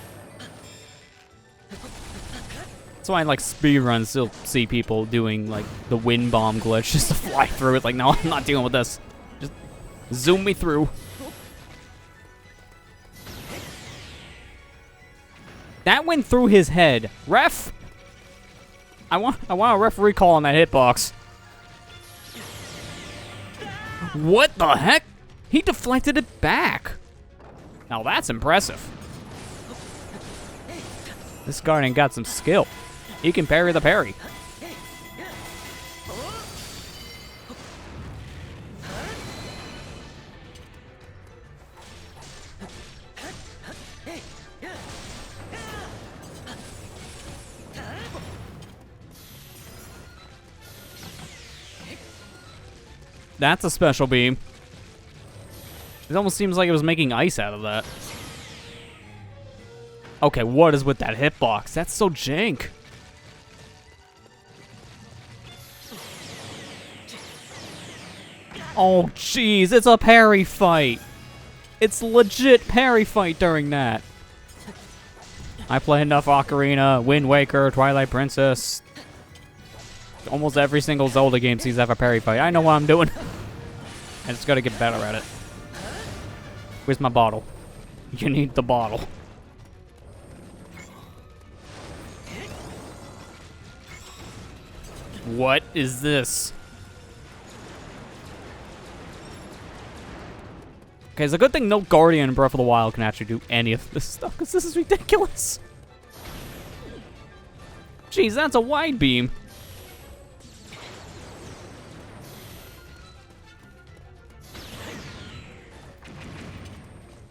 That's why in like speedruns you'll see people doing like the wind bomb glitch just to fly through it. Like, no, I'm not dealing with this. Just zoom me through. That went through his head. Ref! I want a referee call on that hitbox. What the heck? He deflected it back. Now that's impressive. This Guardian got some skill. He can parry the parry. That's a special beam. It almost seems like it was making ice out of that. Okay, what is with that hitbox? That's so jank. Oh, jeez, it's a parry fight. It's legit parry fight during that. I play enough Ocarina, Wind Waker, Twilight Princess. Almost every single Zelda game seems to have a parry fight. I know what I'm doing. I just gotta get better at it. Where's my bottle? You need the bottle. What is this? Okay, it's a good thing no Guardian in Breath of the Wild can actually do any of this stuff, because this is ridiculous. Jeez, that's a wide beam.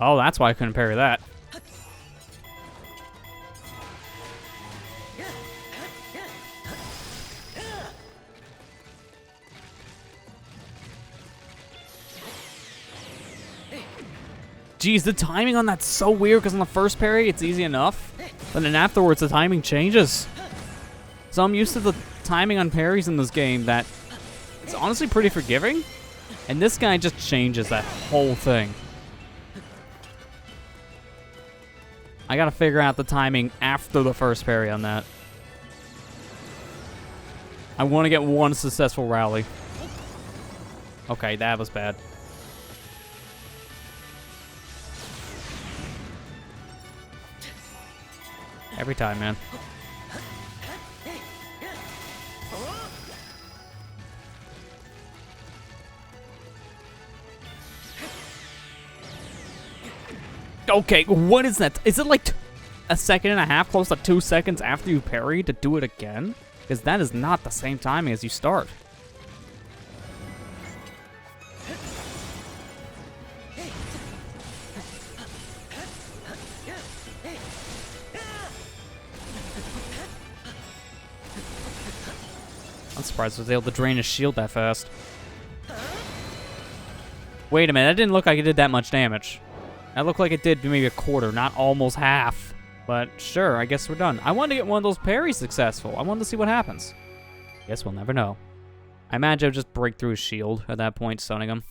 Oh, that's why I couldn't parry that. Jeez, the timing on that's so weird, because on the first parry, it's easy enough. But then afterwards, the timing changes. So I'm used to the timing on parries in this game that it's honestly pretty forgiving. And this guy just changes that whole thing. I gotta figure out the timing after the first parry on that. I want to get one successful rally. Okay, that was bad. Every time, man. Okay, what is that? Is it like a second and a half, close to 2 seconds after you parry to do it again? Because that is not the same timing as you start. I'm surprised I was able to drain his shield that fast. Wait a minute, that didn't look like it did that much damage. That looked like it did maybe a quarter, not almost half. But sure, I guess we're done. I wanted to get one of those parries successful. I wanted to see what happens. Guess we'll never know. I imagine I'll just break through his shield at that point, stunning him.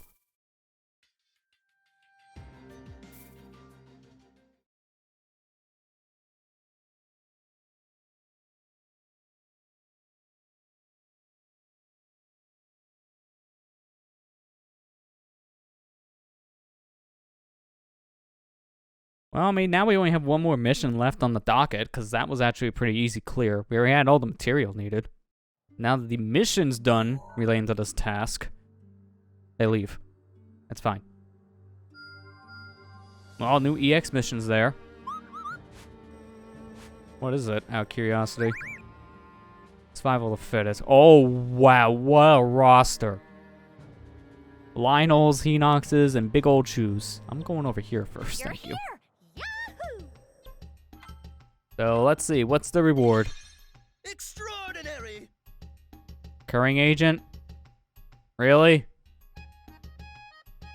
Well, I mean, now we only have one more mission left on the docket, because that was actually a pretty easy clear. We already had all the material needed. Now that the mission's done relating to this task, they leave. That's fine. Well, new EX missions there. What is it? Out of curiosity. Survival of the fittest. Oh, wow. What a roster. Lionels, Hinoxes, and big old shoes. I'm going over here first. You're Thank you. here. Yahoo! So let's see. What's the reward? Extraordinary. Recurring agent? Really?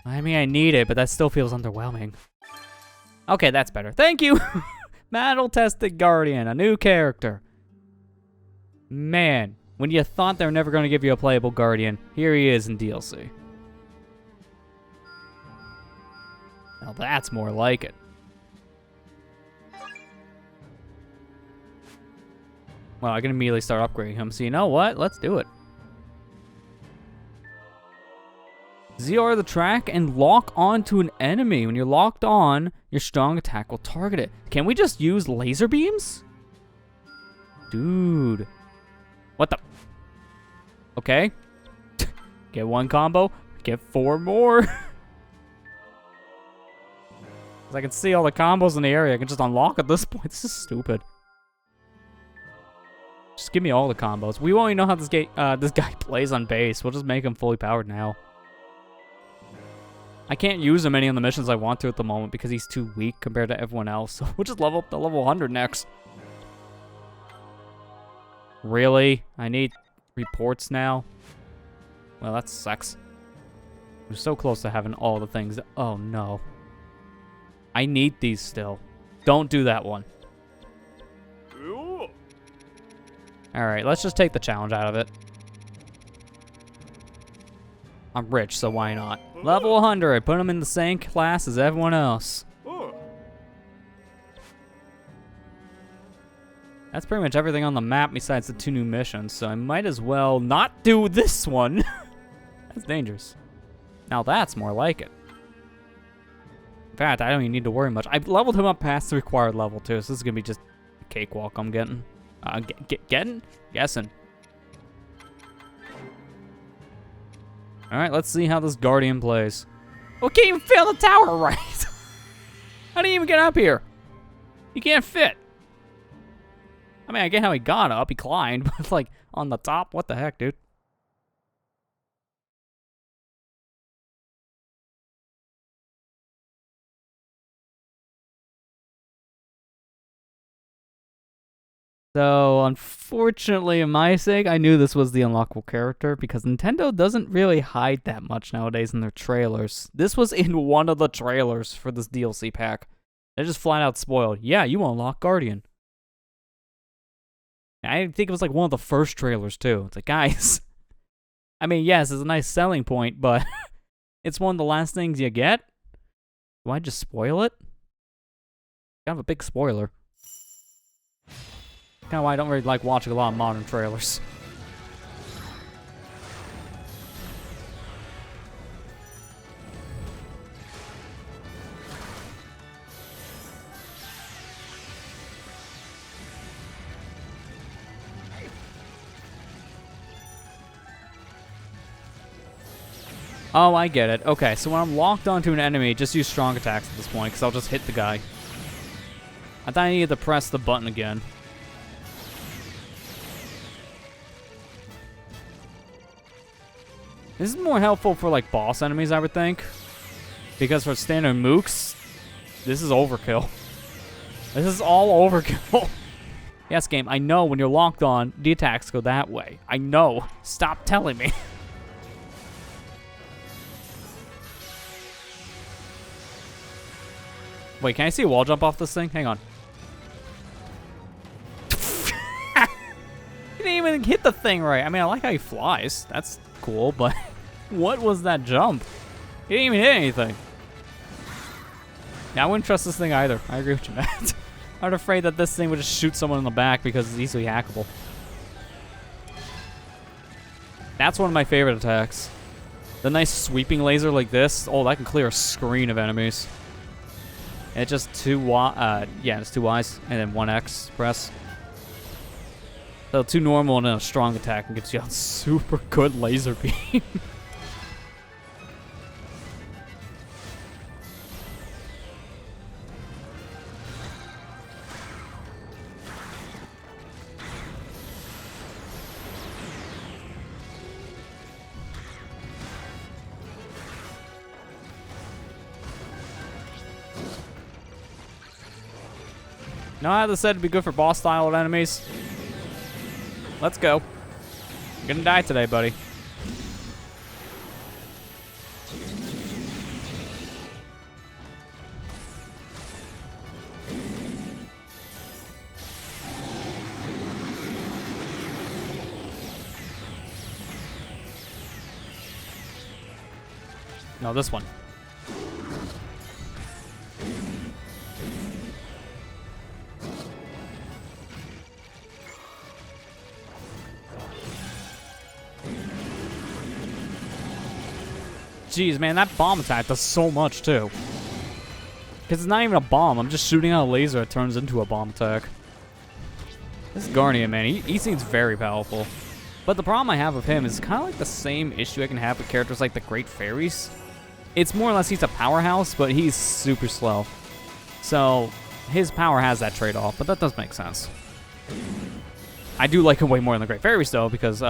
I mean, I need it, but that still feels underwhelming. Okay, that's better. Thank you! Battle-tested Guardian, a new character. Man, when you thought they were never going to give you a playable Guardian, here he is in DLC. Now that's more like it. Well, I can immediately start upgrading him, so you know what? Let's do it. ZR the track and lock onto an enemy. When you're locked on, your strong attack will target it. Can we just use laser beams? Dude. What the? Okay. Get one combo, get 4 more. 'Cause I can see all the combos in the area. I can just unlock at this point. This is stupid. Just give me all the combos. We won't even know how this guy plays on base. We'll just make him fully powered now. I can't use him any on the missions I want to at the moment because he's too weak compared to everyone else. So we'll just level up to level 100 next. Really? I need reports now? Well, that sucks. We're so close to having all the things. Oh, no. I need these still. Don't do that one. Alright, let's just take the challenge out of it. I'm rich, so why not? Level 100, put him in the same class as everyone else. That's pretty much everything on the map besides the 2 new missions, so I might as well not do this one. That's dangerous. Now that's more like it. In fact, I don't even need to worry much. I've leveled him up past the required level too, so this is gonna be just a cakewalk I'm getting. Guessing. Alright, let's see how this Guardian plays. Oh, can't even fail the tower right. How do you even get up here? You can't fit. I mean, I get how he got up. He climbed, but like on the top, what the heck, dude? So, unfortunately, in my sake, I knew this was the unlockable character because Nintendo doesn't really hide that much nowadays in their trailers. This was in one of the trailers for this DLC pack. They just flat out spoiled. Yeah, you unlock Guardian. I think it was like one of the first trailers, too. It's like, guys, I mean, yes, it's a nice selling point, but it's one of the last things you get. Do I just spoil it? Kind of a big spoiler. Kind of why I don't really like watching a lot of modern trailers. Oh, I get it. Okay, so when I'm locked onto an enemy, just use strong attacks at this point, because I'll just hit the guy. I thought I needed to press the button again. This is more helpful for, like, boss enemies, I would think. Because for standard mooks, this is overkill. This is all overkill. Yes, game, I know when you're locked on, the attacks go that way. I know. Stop telling me. Wait, can I see a wall jump off this thing? Hang on. He didn't even hit the thing right. I mean, I like how he flies. That's cool, but what was that jump? He didn't even hit anything. Yeah, I wouldn't trust this thing either. I agree with you, Matt. I'm afraid that this thing would just shoot someone in the back because it's easily hackable. That's one of my favorite attacks. The nice sweeping laser like this. Oh, that can clear a screen of enemies. And it's just yeah, it's 2 Ys and then 1X press. So 2 normal and then a strong attack and gets you a super good laser beam. know how this said to be good for boss style enemies? Let's go. You're gonna die today, buddy. No, this one. Jeez, man, that bomb attack does so much, too. Because it's not even a bomb. I'm just shooting out a laser. It turns into a bomb attack. This Guardian, man, he seems very powerful. But the problem I have with him is kind of like the same issue I can have with characters like the Great Fairies. It's more or less he's a powerhouse, but he's super slow. So his power has that trade-off, but that does make sense. I do like him way more than the Great Fairies, though, because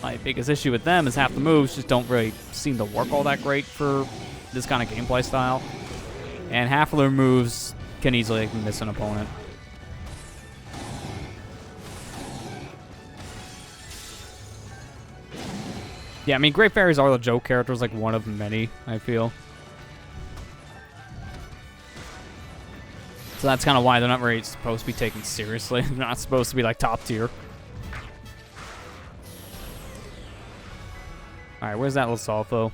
my biggest issue with them is half the moves just don't really seem to work all that great for this kind of gameplay style. And half of their moves can easily miss an opponent. Yeah, I mean, Great Fairies are the joke characters, like one of many, I feel. So that's kind of why they're not really supposed to be taken seriously. They're not supposed to be, like, top tier. Alright, where's that Lothalfo?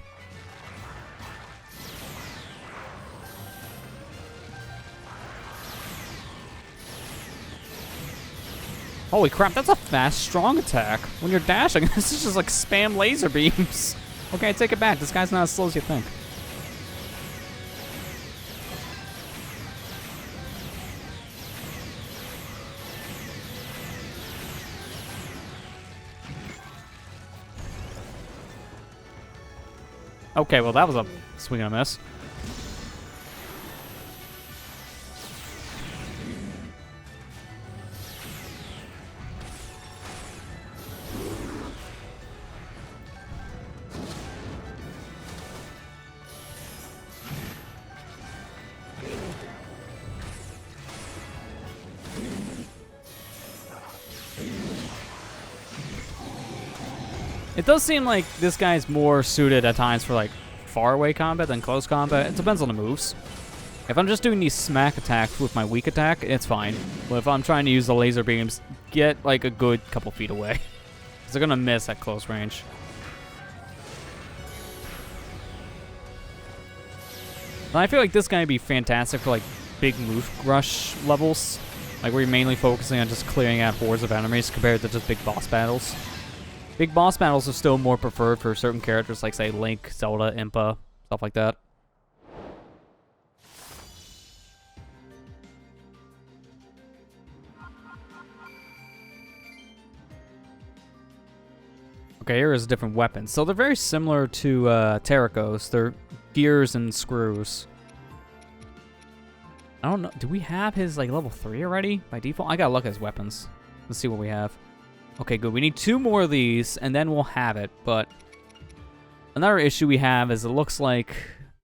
Holy crap, that's a fast, strong attack. When you're dashing, this is just like spam laser beams. Okay, I take it back. This guy's not as slow as you think. Okay, well, that was a swing and a miss. It does seem like this guy's more suited at times for like far away combat than close combat. It depends on the moves. If I'm just doing these smack attacks with my weak attack, it's fine. But if I'm trying to use the laser beams, get like a good couple feet away. Because they're going to miss at close range. And I feel like this guy would be fantastic for like big move rush levels. Like where you're mainly focusing on just clearing out hordes of enemies compared to just big boss battles. Big boss battles are still more preferred for certain characters like, say, Link, Zelda, Impa, stuff like that. Okay, here is different weapons. So they're very similar to Terracos. They're gears and screws. I don't know. Do we have his, like, level 3 already by default? I gotta look at his weapons. Let's see what we have. Okay, good. We need 2 more of these, and then we'll have it. But another issue we have is it looks like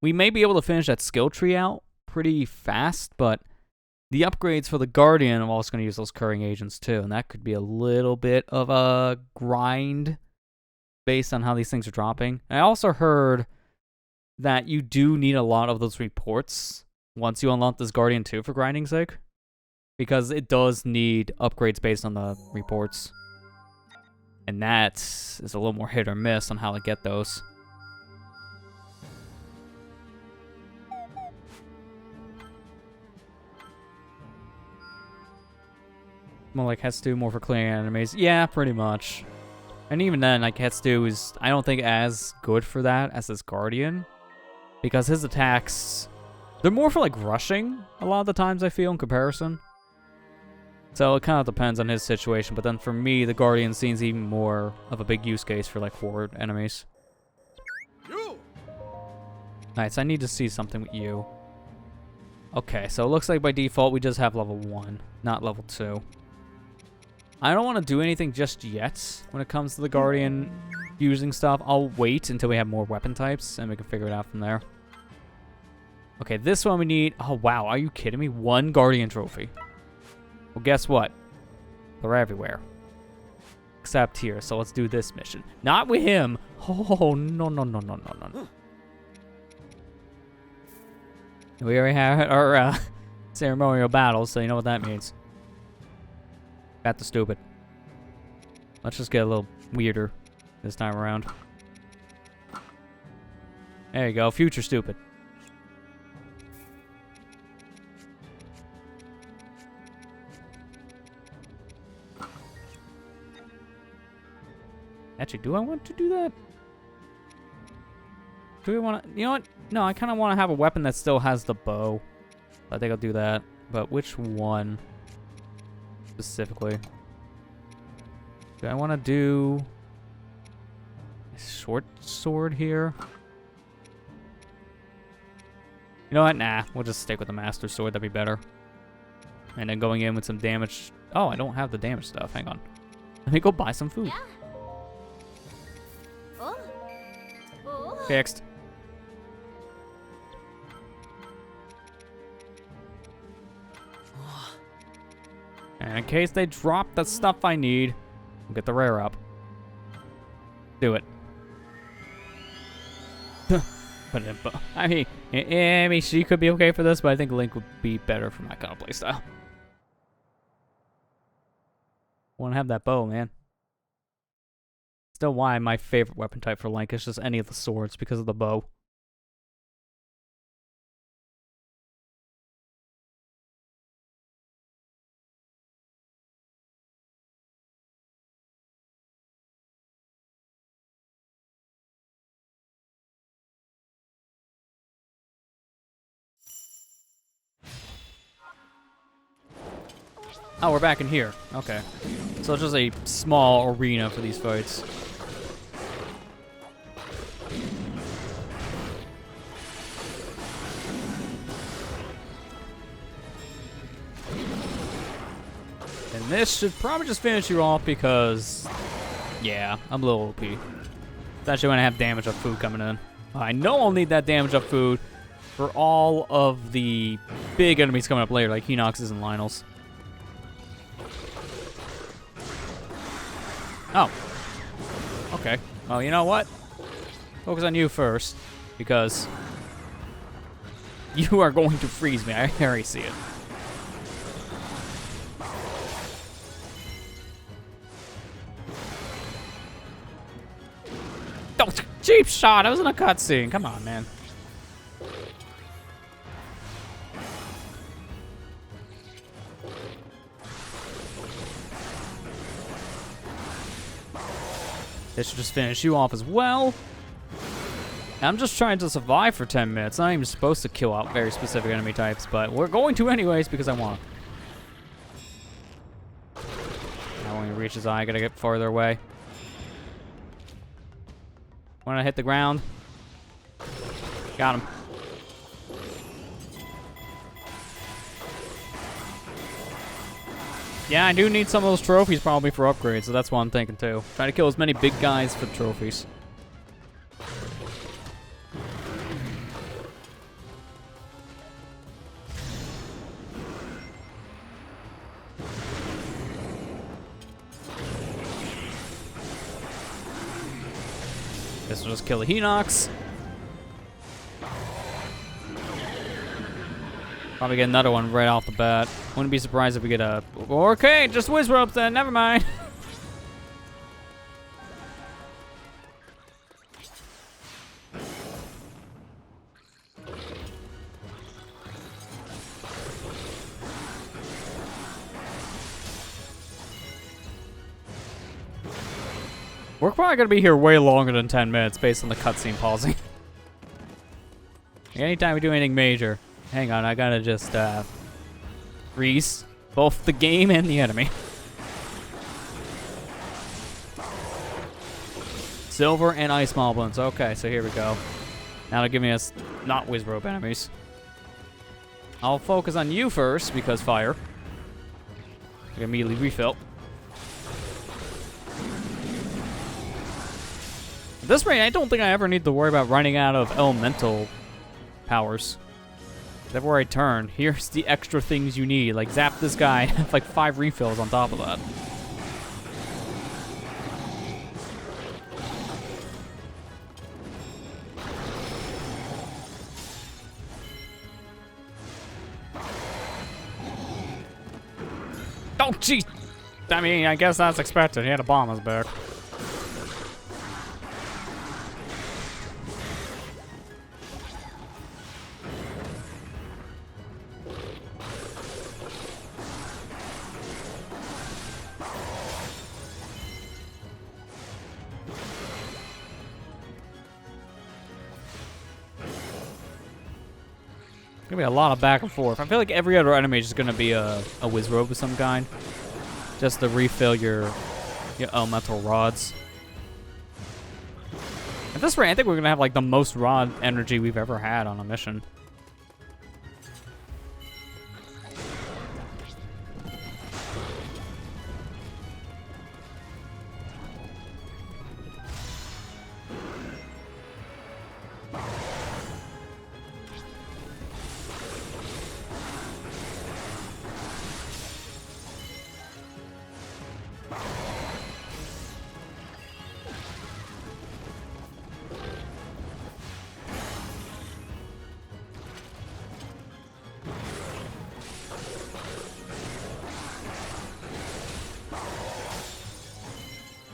we may be able to finish that skill tree out pretty fast, but the upgrades for the Guardian, I'm also going to use those Currying Agents too, and that could be a little bit of a grind based on how these things are dropping. I also heard that you do need a lot of those reports once you unlock this Guardian 2 for grinding's sake, because it does need upgrades based on the reports. And that is a little more hit or miss on how to get those. More like Hetsu, more for clearing enemies. Yeah, pretty much. And even then, like, Hetsu is, I don't think, as good for that as his Guardian. Because his attacks, they're more for, like, rushing a lot of the times, I feel, in comparison. So it kind of depends on his situation, but then for me, the Guardian seems even more of a big use case for like horde enemies. Alright, so I need to see something with you. Okay, so it looks like by default we just have level 1, not level 2. I don't want to do anything just yet when it comes to the Guardian using stuff. I'll wait until we have more weapon types and we can figure it out from there. Okay, this one we need... Oh, wow, are you kidding me? 1 Guardian trophy. Well, guess what? They're everywhere. Except here, so let's do this mission. Not with him. Oh, no, no, no, no, no, no. We already had our ceremonial battles, so you know what that means. Got the stupid. Let's just get a little weirder this time around. There you go, future stupid. Actually, do I want to do that? Do we want to... You know what? No, I kind of want to have a weapon that still has the bow. I think I'll do that. But which one specifically? Do I want to do a short sword here? You know what? Nah, we'll just stick with the master sword. That'd be better. And then going in with some damage. Oh, I don't have the damage stuff. Hang on. Let me go buy some food. Yeah. Oh. Oh. Fixed. And in case they drop the stuff I need, we'll get the rare up. Do it. But I mean, she could be okay for this, but I think Link would be better for my kind of playstyle. Want to have that bow, man. Still, why my favorite weapon type for Link is just any of the swords because of the bow. Oh, we're back in here. Okay. So it's just a small arena for these fights. And this should probably just finish you off because, yeah, I'm a little OP. Especially when I have damage of food coming in. I know I'll need that damage of food for all of the big enemies coming up later, like Hinoxes and Lionels. Oh. Okay. Well, you know what? Focus on you first, because you are going to freeze me. I already see it. Oh, cheap shot. I was in a cutscene. Come on, man. This should just finish you off as well. I'm just trying to survive for 10 minutes. I'm not even supposed to kill out very specific enemy types, but we're going to anyways because I want to. Now when he reaches I gotta get farther away. When I hit the ground. Got him. Yeah, I do need some of those trophies probably for upgrades, so that's what I'm thinking too. Try to kill as many big guys for the trophies. This will just kill the Hinox. Probably get another one right off the bat. Wouldn't be surprised if we get a... Okay, just whiz ropes then, never mind. We're probably going to be here way longer than 10 minutes based on the cutscene pausing. Anytime we do anything major. Hang on, I gotta just freeze both the game and the enemy. Silver and ice moblins. Okay, so here we go. Now they're giving us not whiz rope enemies. I'll focus on you first because fire. I can immediately refill. At this rate, I don't think I ever need to worry about running out of elemental powers. Everywhere I turn, here's the extra things you need. Like, zap this guy. Like 5 refills on top of that. Oh, jeez. I mean, I guess that's expected. He had a bomb on his back. Gonna be a lot of back and forth. I feel like every other enemy is just gonna be a whiz robe of some kind, just to refill your elemental rods. At this rate, I think we're gonna have like the most rod energy we've ever had on a mission.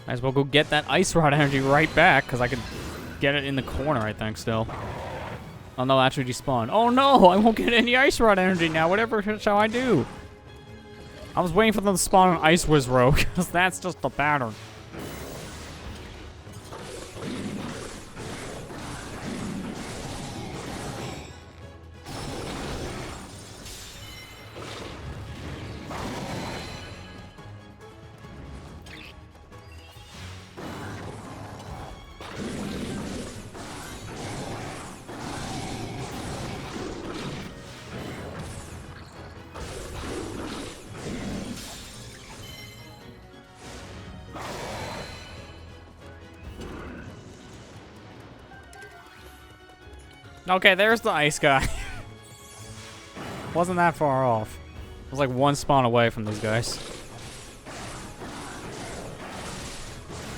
Might as well go get that ice rod energy right back, because I could get it in the corner, I think, still. Oh no, actually despawn. Oh no, I won't get any ice rod energy now. Whatever shall I do? I was waiting for them to spawn an ice whiz rogue, because that's just the pattern. Okay, there's the ice guy. Wasn't that far off. I was like 1 spawn away from these guys.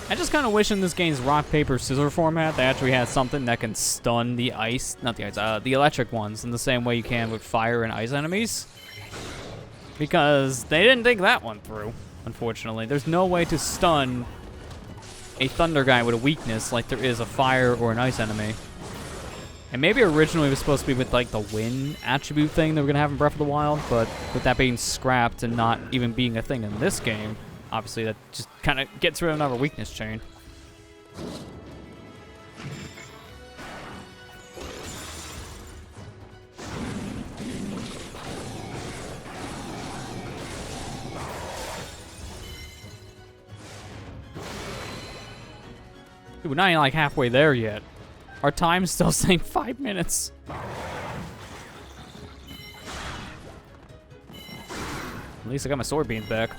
I just kind of wish in this game's rock, paper, scissors format they actually had something that can stun the ice, not the ice, the electric ones in the same way you can with fire and ice enemies. Because they didn't think that one through, unfortunately. There's no way to stun a thunder guy with a weakness like there is a fire or an ice enemy. And maybe originally it was supposed to be with like the wind attribute thing that we're gonna have in Breath of the Wild, but with that being scrapped and not even being a thing in this game, obviously that just kind of gets rid of another weakness chain. Dude, we're not even like halfway there yet. Our time's still saying 5 minutes. At least I got my sword beams back.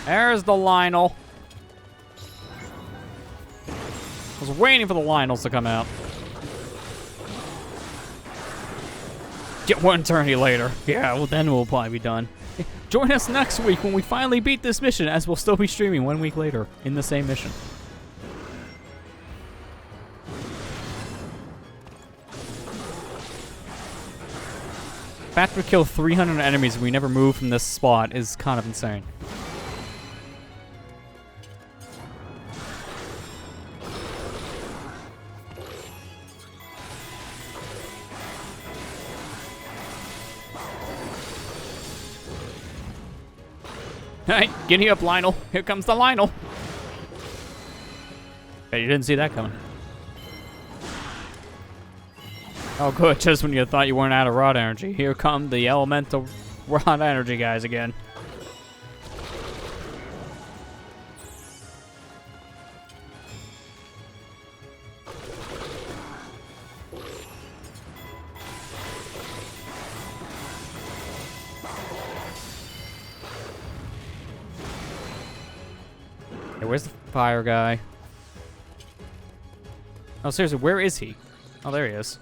There's the Lionel. I was waiting for the Lionels to come out. Get 1 eternity later. Yeah, well then we'll probably be done. Join us next week when we finally beat this mission, as we'll still be streaming 1 week later in the same mission. The fact we kill 300 enemies and we never move from this spot is kind of insane. Alright, giddy up, Lionel. Here comes the Lionel. Hey, you didn't see that coming. Oh, good. Just when you thought you weren't out of rod energy. Here come the elemental rod energy guys again. Hey, where's the fire guy? Oh, seriously, where is he? Oh, there he is.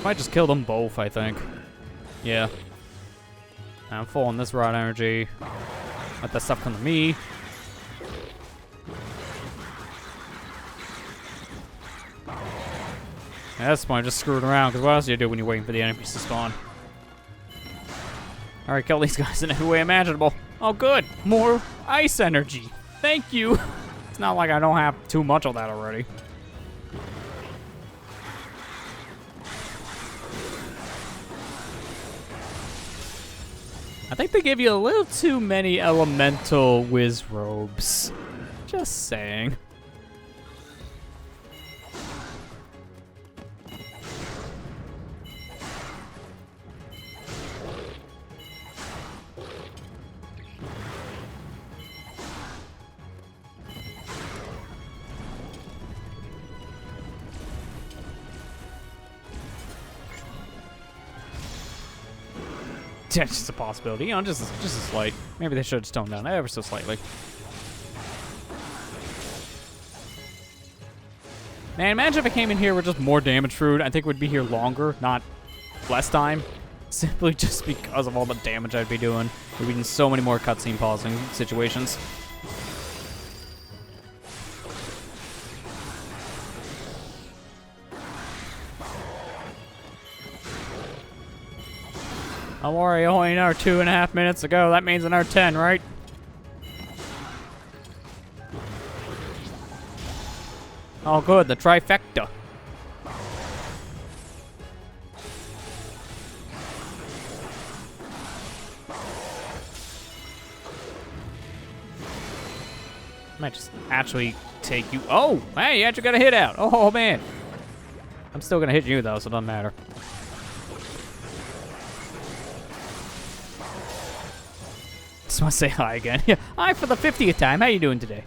Might just kill them both, I think. Yeah. I'm full on this rod energy. Let that stuff come to me. Yeah, that's fine, just screwing around, because what else do you do when you're waiting for the enemies to spawn? Alright, kill these guys in every way imaginable. Oh, good. More ice energy. Thank you. It's not like I don't have too much of that already. I think they give you a little too many elemental whiz robes. Just saying. That's just a possibility, you know, just a slight. Maybe they should have just toned down ever so slightly. Man, imagine if I came in here with just more damage fruit. I think we'd be here longer, not less time. Simply just because of all the damage I'd be doing. We'd be in so many more cutscene pausing situations. Don't worry, only another 2.5 minutes ago. That means another 10, right? Oh, good, the trifecta. Might just actually take you. Oh, hey, you actually got a hit out. Oh, man. I'm still gonna hit you, though, so it doesn't matter. Just want to say hi again. Yeah, hi for the 50th time. How you doing today?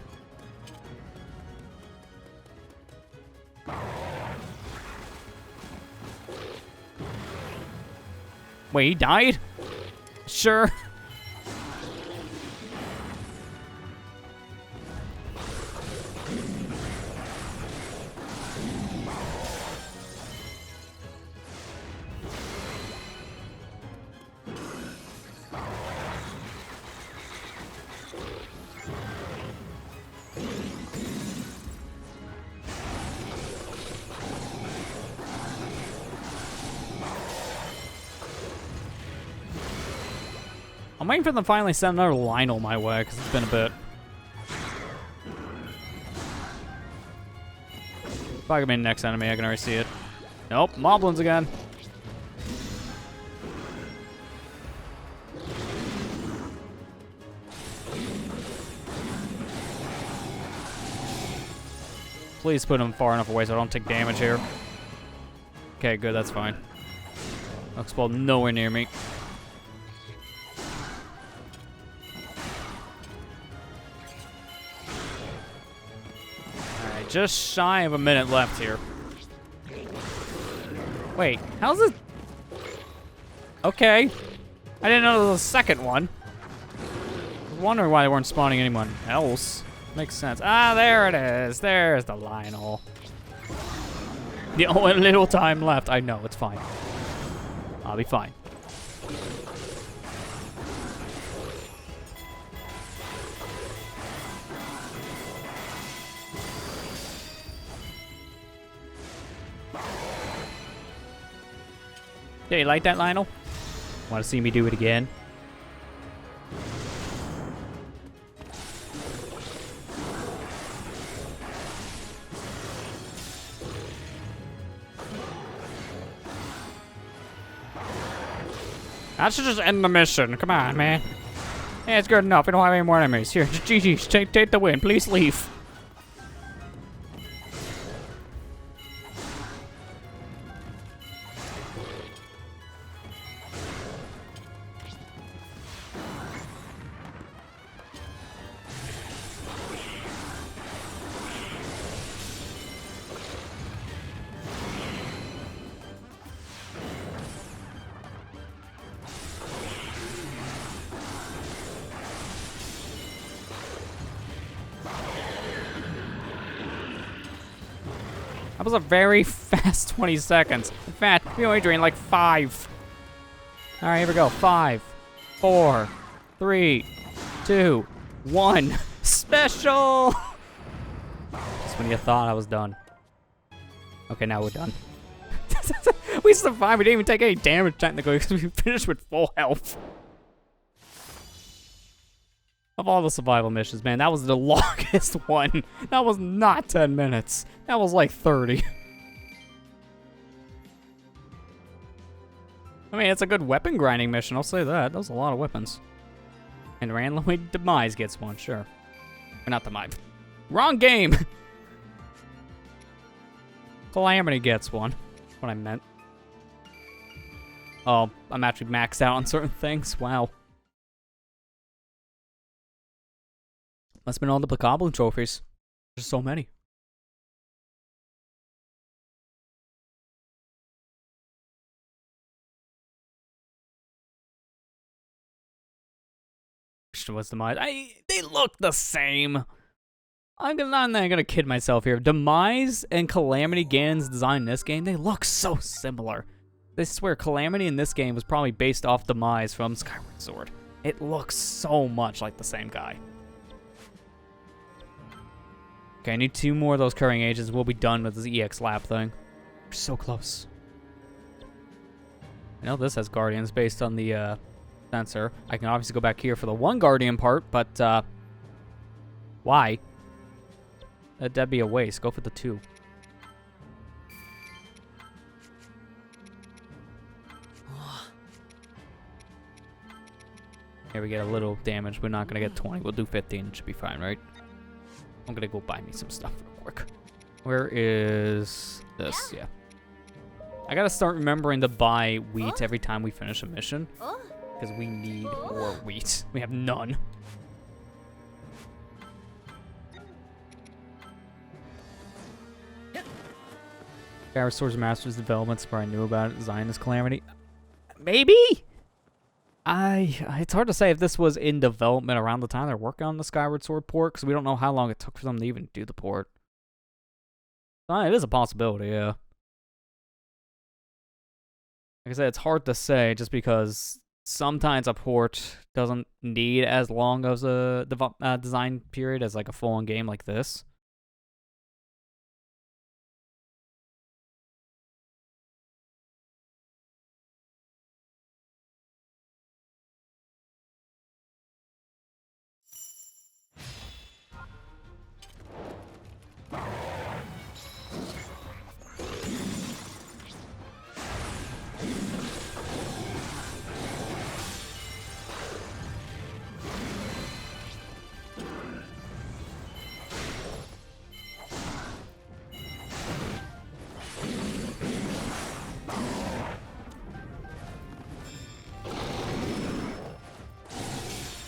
Wait, he died? Sure. I'm waiting for them to finally send another Lionel my way, because it's been a bit. If I can be the next enemy, I can already see it. Nope, Moblins again. Please put him far enough away so I don't take damage here. Okay, good, that's fine. They'll explode nowhere near me. Just shy of a minute left here. Wait, how's it? Okay. I didn't know there was a second one. I was wondering why they weren't spawning anyone else. Makes sense. Ah, there it is. There's the Lionel. The only little time left. I know, it's fine. I'll be fine. Yeah, you like that, Lionel? Want to see me do it again? That should just end the mission. Come on, man. Yeah, it's good enough. We don't have any more enemies. Here, GG's. Take the win. Please leave. was a very fast 20 seconds. In fact, we only drained like 5. All right, here we go. 5, 4, 3, 2, 1. Special! Just when you thought I was done. Okay, now we're done. We survived. We didn't even take any damage technically because we finished with full health. Of all the survival missions, man, that was the longest one. That was not 10 minutes. That was like 30. I mean, it's a good weapon grinding mission, I'll say that. That was a lot of weapons. And randomly Demise gets one, sure. Or not Demise. Wrong game! Calamity gets one. That's what I meant. Oh, I'm actually maxed out on certain things. Wow. Must have been all the Goblin trophies. There's so many. Which was Demise? They look the same. I'm not gonna kid myself here. Demise and Calamity Ganon's design in this game, they look so similar. I swear, Calamity in this game was probably based off Demise from Skyward Sword. It looks so much like the same guy. Okay, I need 2 more of those Currying Agents. We'll be done with this EX lab thing. We're so close. I know this has Guardians based on the sensor. I can obviously go back here for the 1 Guardian part, but why? That'd be a waste. Go for the 2. Here we get a little damage. We're not gonna get 20. We'll do 15. It should be fine, right? I'm gonna go buy me some stuff real quick. Where is this? Yeah. I gotta start remembering to buy wheat every time we finish a mission. Because we need more wheat. We have none. Skyward Sword Masters developments where I knew about it. Design is Calamity. Maybe? It's hard to say if this was in development around the time they're working on the Skyward Sword port, because we don't know how long it took for them to even do the port. It is a possibility, yeah. Like I said, it's hard to say just because sometimes a port doesn't need as long as a design period as like a full-on game like this.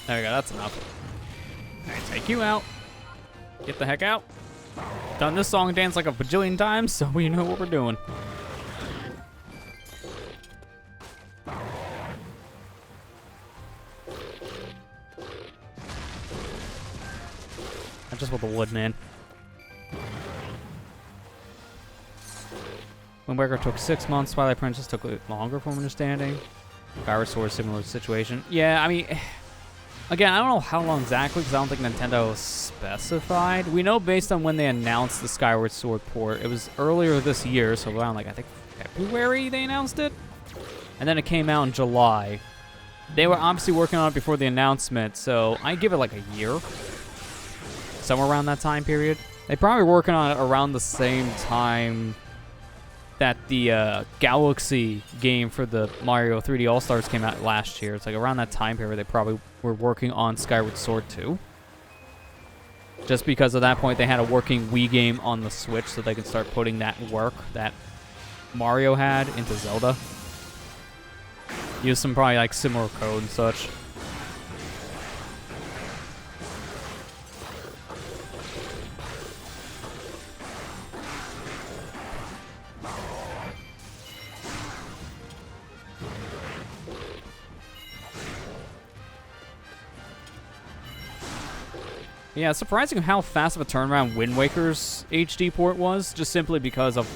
There we go, that's enough. Alright, take you out. Get the heck out. Done this song and dance like a bajillion times, so we know what we're doing. I just want the wood, man. Wind Waker took 6 months, Twilight Princess took longer from understanding. Skyward Sword, similar situation. Yeah, I mean, again, I don't know how long exactly, because I don't think Nintendo specified. We know based on when they announced the Skyward Sword port, it was earlier this year, so around, like, I think February they announced it? And then it came out in July. They were obviously working on it before the announcement, so I give it like a year. Somewhere around that time period. They probably were working on it around the same time that the Galaxy game for the Mario 3D All-Stars came out last year. It's like around that time period they probably were working on Skyward Sword 2. Just because at that point they had a working Wii game on the Switch so they could start putting that work that Mario had into Zelda. Use some probably like similar code and such. Yeah, it's surprising how fast of a turnaround Wind Waker's HD port was, just simply because of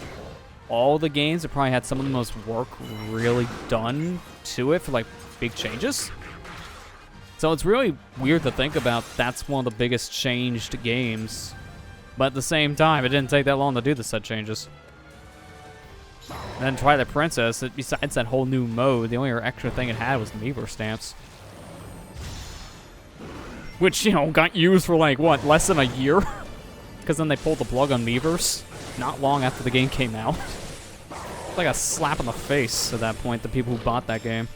all the games. It probably had some of the most work really done to it for, like, big changes. So it's really weird to think about that's one of the biggest changed games. But at the same time, it didn't take that long to do the set changes. And then Twilight Princess, besides that whole new mode, the only extra thing it had was Meaver stamps. Which, you know, got used for, like, what, less than a year? Because then they pulled the plug on Meavers not long after the game came out. It's like a slap in the face at that point, the people who bought that game.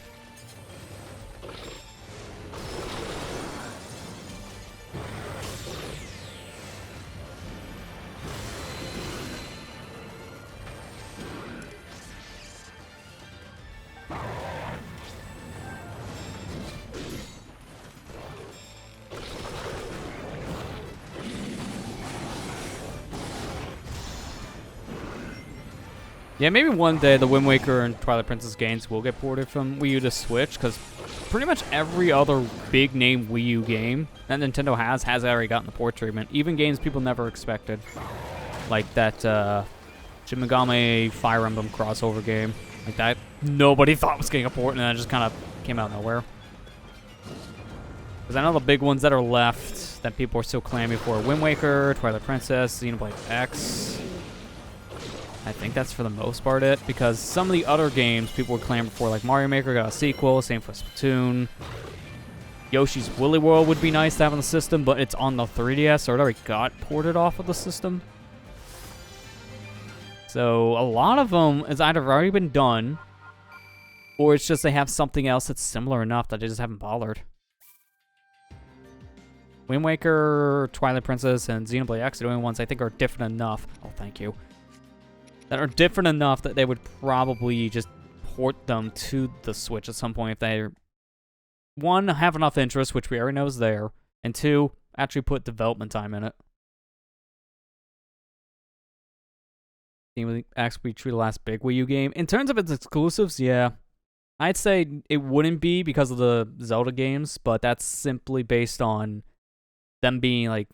Yeah, maybe one day the Wind Waker and Twilight Princess games will get ported from Wii U to Switch, because pretty much every other big-name Wii U game that Nintendo has already gotten the port treatment. Even games people never expected. Like that Shin Megami Fire Emblem crossover game. Like that nobody thought was getting a port, and then it just kind of came out of nowhere. Because I know the big ones that are left that people are still clamoring for: Wind Waker, Twilight Princess, Xenoblade X. I think that's for the most part it, because some of the other games people were clamoring for, like Mario Maker got a sequel, same for Splatoon. Yoshi's Woolly World would be nice to have on the system, but it's on the 3DS, so it already got ported off of the system. So a lot of them has either already been done, or it's just they have something else that's similar enough that they just haven't bothered. Wind Waker, Twilight Princess, and Xenoblade X are the only ones I think are different enough. Oh, thank you. That are different enough that they would probably just port them to the Switch at some point if they, one, have enough interest, which we already know is there, and two, actually put development time in it. Xenoblade X would be true to the last big Wii U game. In terms of its exclusives, yeah. I'd say it wouldn't be because of the Zelda games, but that's simply based on them being, like,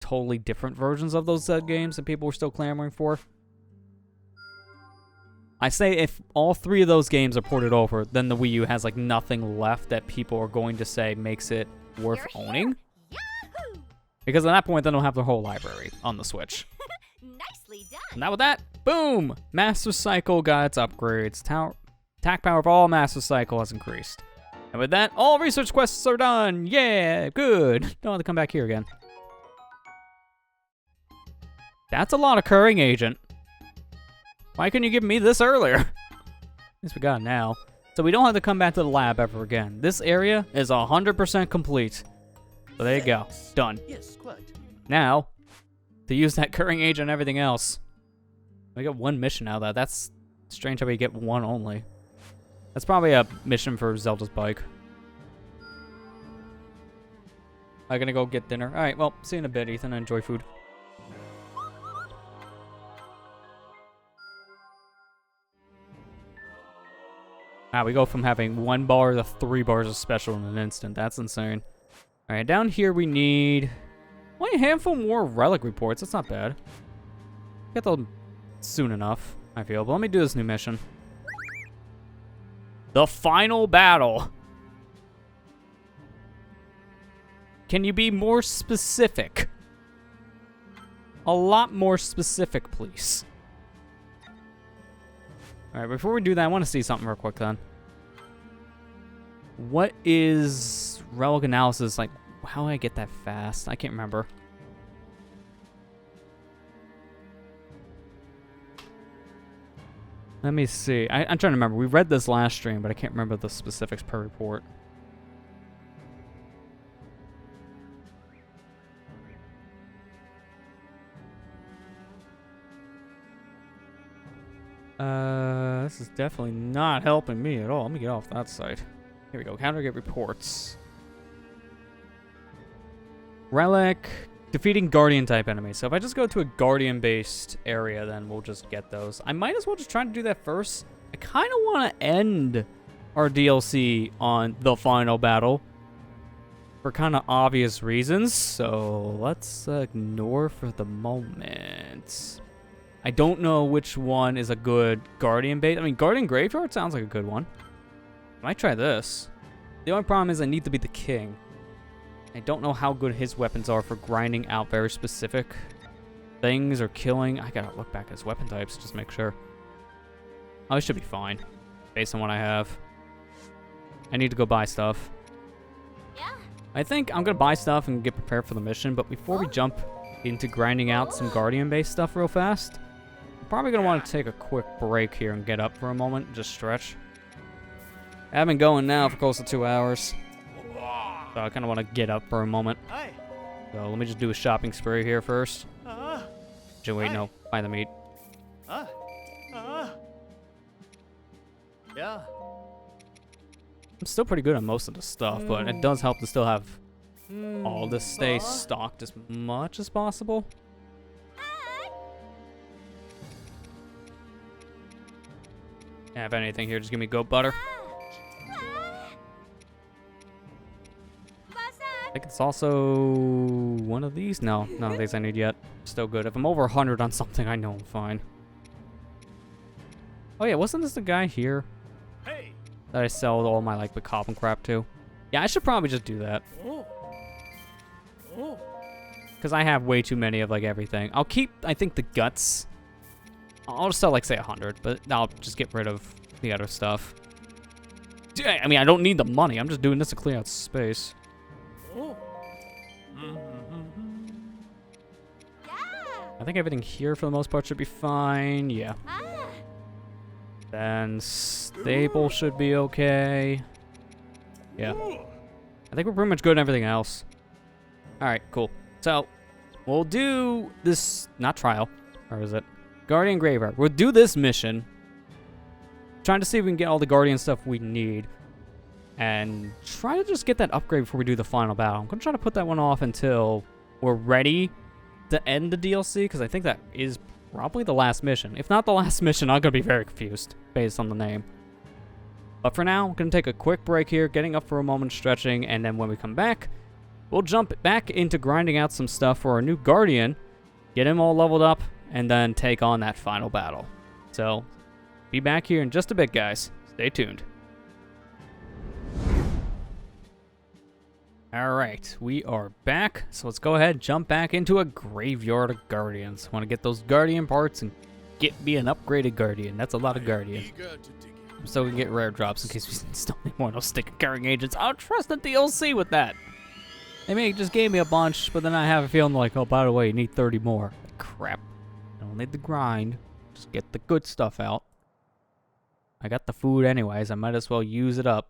totally different versions of those Zelda games that people were still clamoring for. I say if all three of those games are ported over, then the Wii U has, like, nothing left that people are going to say makes it worth owning. Because at that point, then they'll have the whole library on the Switch. Nicely done. And now with that, boom! Master Cycle got its upgrades. Attack power of all Master Cycle has increased. And with that, all research quests are done! Yeah, good! Don't have to come back here again. That's a lot of Currying Agent. Why couldn't you give me this earlier? At least we got it now. So we don't have to come back to the lab ever again. This area is 100% complete. So there you go. Done. Yes, quite. Now, to use that Currying Agent and everything else. We got one mission out of that. That's strange how we get one only. That's probably a mission for Zelda's bike. I'm gonna go get dinner. Alright, well, see you in a bit, Ethan. Enjoy food. Wow, we go from having 1 bar to 3 bars of special in an instant. That's insane. Alright, down here we need only a handful more relic reports. That's not bad. Get them soon enough, I feel. But let me do this new mission. The final battle. Can you be more specific? A lot more specific, please. Alright, before we do that, I want to see something real quick then. What is relic analysis? Like, how do I get that fast? I can't remember. Let me see. I'm trying to remember. We read this last stream, but I can't remember the specifics per report. This is definitely not helping me at all. Let me get off that site. Here we go. How do I get reports? Relic. Defeating Guardian-type enemies. So if I just go to a Guardian-based area, then we'll just get those. I might as well just try to do that first. I kind of want to end our DLC on the final battle. for kind of obvious reasons, so let's ignore for the moment. I don't know which one is a good Guardian bait. I mean, Guardian Graveyard sounds like a good one. I might try this. The only problem is I need to be the king. I don't know how good his weapons are for grinding out very specific things or killing. I gotta look back at his weapon types just to make sure. Oh, it should be fine based on what I have. I need to go buy stuff. Yeah. I think I'm gonna buy stuff and get prepared for the mission, but before we jump into grinding out some Guardian-based stuff real fast, I'm probably gonna want to take a quick break here and get up for a moment, just stretch. I've been going now for close to 2 hours, so I kind of want to get up for a moment. So let me just do a shopping spree here first. Wait, no, buy the meat. Yeah. I'm still pretty good on most of the stuff, but it does help to still have all this stay stocked as much as possible. Yeah, if anything here, just give me goat butter. I think it's also one of these. No, none of these I need yet. Still good. If I'm over 100 on something, I know I'm fine. Oh yeah, wasn't this the guy here that I sell all my like the cop and crap to? Yeah, I should probably just do that. Because I have way too many of like everything. I'll keep, I think, the guts. I'll just sell like say 100, but I'll just get rid of the other stuff. I mean, I don't need the money. I'm just doing this to clear out space. I think everything here for the most part should be fine. Yeah. Then staple should be okay. Yeah. I think we're pretty much good on everything else. Alright, cool. So, we'll do this, not trial, or is it? Guardian Graveyard. We'll do this mission. Trying to see if we can get all the Guardian stuff we need. And try to just get that upgrade before we do the final battle. I'm going to try to put that one off until we're ready to end the DLC, because I think that is probably the last mission. If not the last mission, I'm going to be very confused based on the name. But for now, I'm going to take a quick break here, getting up for a moment, stretching, and then when we come back, we'll jump back into grinding out some stuff for our new Guardian, get him all leveled up, and then take on that final battle. So, be back here in just a bit, guys. Stay tuned. Alright, we are back, so let's go ahead and jump back into a graveyard of Guardians. Want to get those Guardian parts and get me an upgraded Guardian. That's a lot of Guardian. So we can get rare drops in case we still need more of those stick carrying agents. I don't trust the DLC with that. They may just gave me a bunch, but then I have a feeling like, oh, by the way, you need 30 more. Crap. I don't need the grind. Just get the good stuff out. I got the food anyways. I might as well use it up.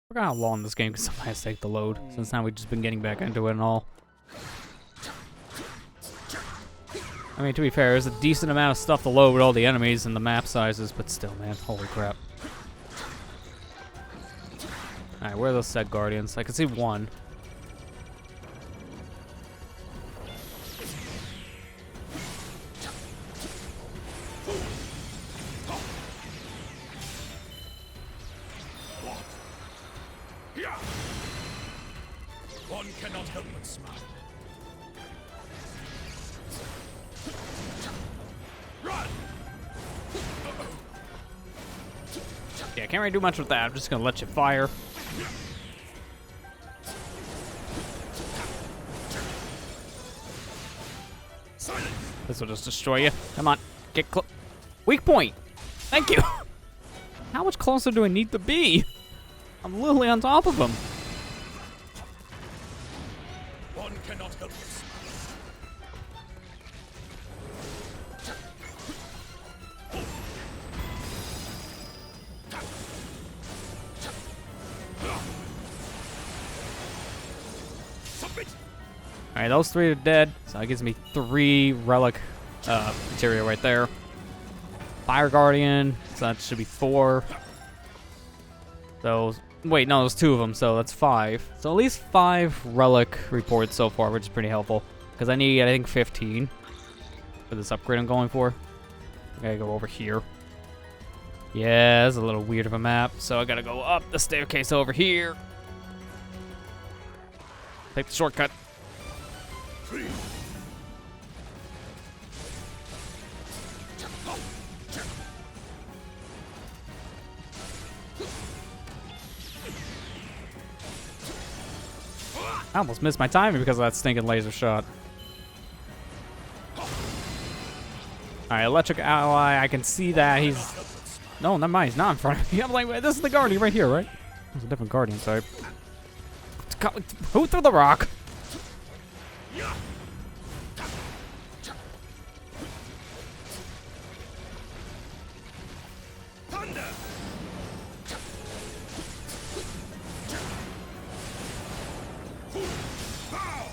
I forgot how long this game can sometimes take to load, since now we've just been getting back into it and all. I mean, to be fair, there's a decent amount of stuff to load with all the enemies and the map sizes, but still, man, holy crap. Alright, where are those set Guardians? I can see one. One cannot help but smile. Run! Yeah, can't really do much with that. I'm just gonna let you fire. Silence! This will just destroy you. Come on, get close. Weak point! Thank you! How much closer do I need to be? I'm literally on top of him. One cannot help but smile. Alright, those 3 are dead, so that gives me 3 relic material right there. Fire Guardian, so that should be 4. Those, wait, no, there's 2 of them, so that's 5. So at least 5 relic reports so far, which is pretty helpful. Because I need, I think, 15 for this upgrade I'm going for. I gotta go over here. Yeah, it's a little weird of a map, so I gotta go up the staircase over here. Take the shortcut. I almost missed my timing because of that stinking laser shot. Alright, Electric Ally, I can see that he's... No, never mind, he's not in front of me. I'm like, wait, this is the Guardian right here, right? There's a different Guardian type. Who threw the rock? Thunder! Pow!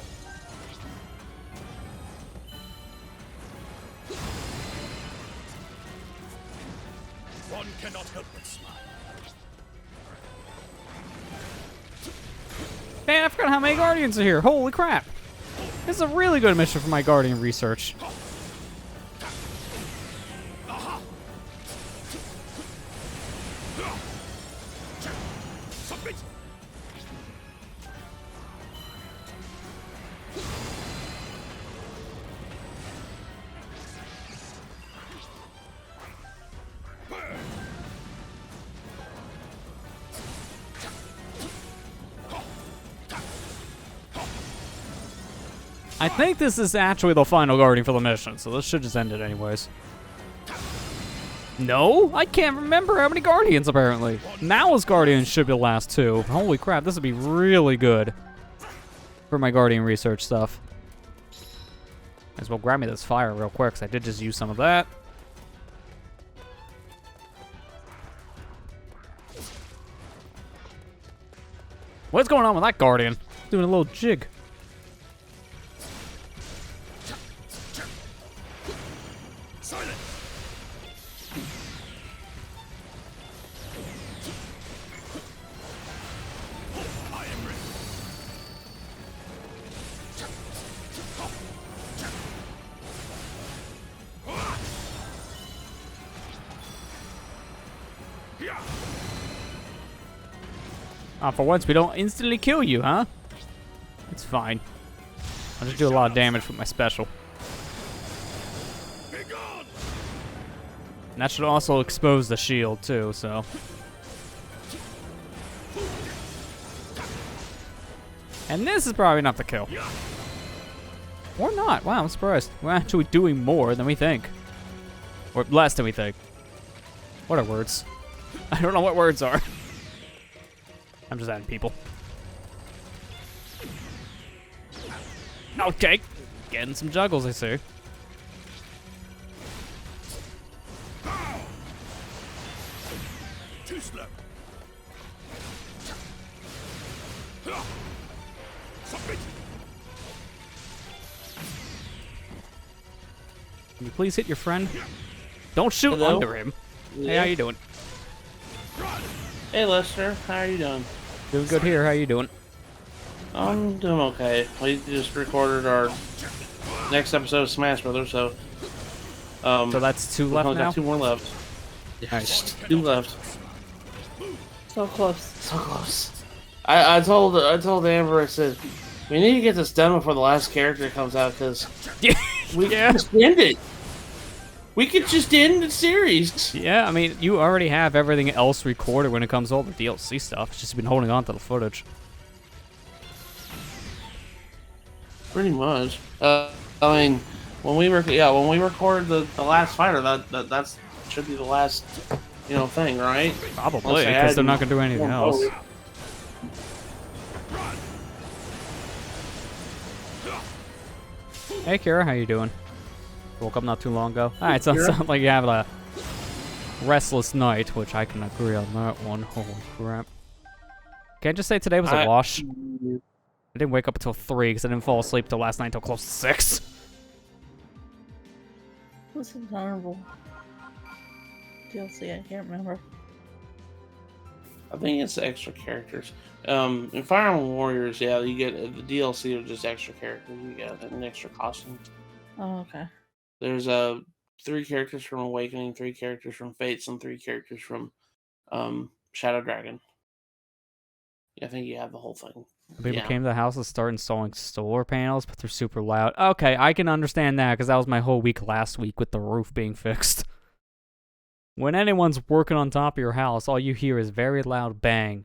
One cannot help but smile. Man, I forgot how many Guardians are here. Holy crap. This is a really good mission for my Guardian research. Submit! I think this is actually the final Guardian for the mission, so this should just end it anyways. No? I can't remember how many Guardians, apparently. Now's Guardian should be the last 2. Holy crap, this would be really good for my Guardian research stuff. Might as well grab me this fire real quick, because I did just use some of that. What's going on with that Guardian? Doing a little jig. Silent! I am ready. Yeah. For once, we don't instantly kill you, huh? It's fine. I'll just do a lot of damage with my special. Be gone! And that should also expose the shield, too, so... And this is probably enough to kill. Or not. Wow, I'm surprised. We're actually doing more than we think. Or less than we think. What are words? I don't know what words are. I'm just adding people. Okay. Getting some juggles, I see. Too slow. Submit! Can you please hit your friend? Don't shoot Hello? under him. Hey, Yeah. how you doing? Run! Hey Lester, how are you doing? Doing good here. How you doing? I'm doing okay. We just recorded our next episode of Smash Brothers, so So that's 2 we've left only now? got 2 more left. Nice. 2 left. So close, so close. I told Amber, I said, we need to get this done before the last character comes out, because we Yeah. can just end it. We could just end the series. Yeah, I mean, you already have everything else recorded when it comes to all the DLC stuff. It's just been holding on to the footage. Pretty much. I mean, when we record the last fighter, that's should be the last, thing, right? Probably, Unless they because add they're not going to do anything more else. modes. Hey, Kira, how you doing? Woke up not too long ago. Alright, so it Kira? sounds like you have a restless night, which I can agree on that one. Holy crap. Can I just say today was a wash? I didn't wake up until 3 because I didn't fall asleep till last night until close to 6. What's the honorable DLC? I can't remember. I think it's the extra characters. In Fire Emblem Warriors, yeah, you get the DLC of just extra characters. You get an extra costume. Oh, okay. There's 3 characters from Awakening, 3 characters from Fates, and 3 characters from Shadow Dragon. Yeah, I think you have the whole thing. People came to the house and started installing solar panels, but they're super loud. Okay, I can understand that because that was my whole week last week with the roof being fixed. When anyone's working on top of your house, all you hear is very loud bang.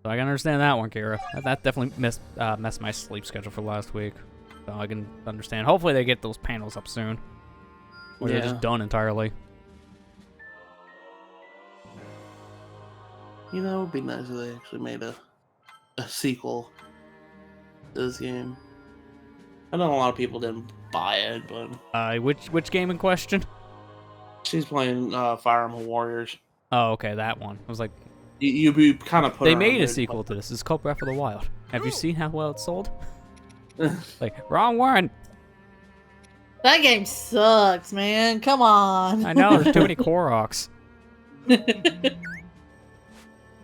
So I can understand that one, Kira. That definitely messed my sleep schedule for last week. So I can understand. Hopefully they get those panels up soon. Or they're just done entirely. You know, it would be nice if they actually made a sequel to this game. I know a lot of people didn't buy it, but... Which game in question? She's playing Fire Emblem Warriors. Oh, okay, that one. I was like... You kind of put They made a sequel to this. It's called Breath of the Wild. Have you seen how well it's sold? Like, wrong one! That game sucks, man. Come on. I know, there's too many Koroks.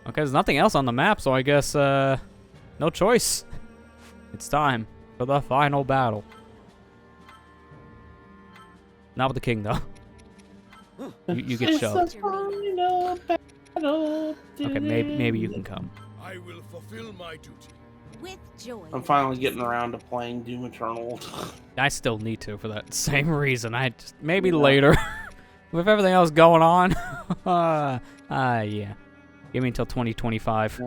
Okay, there's nothing else on the map, so I guess, no choice. It's time for the final battle. Not with the king, though. You get shoved. Okay, maybe you can come. I will fulfill my duty. With joy. I'm finally getting around to playing Doom Eternal. I still need to for that same reason. Maybe later. With everything else going on. Yeah. Give me until 2025.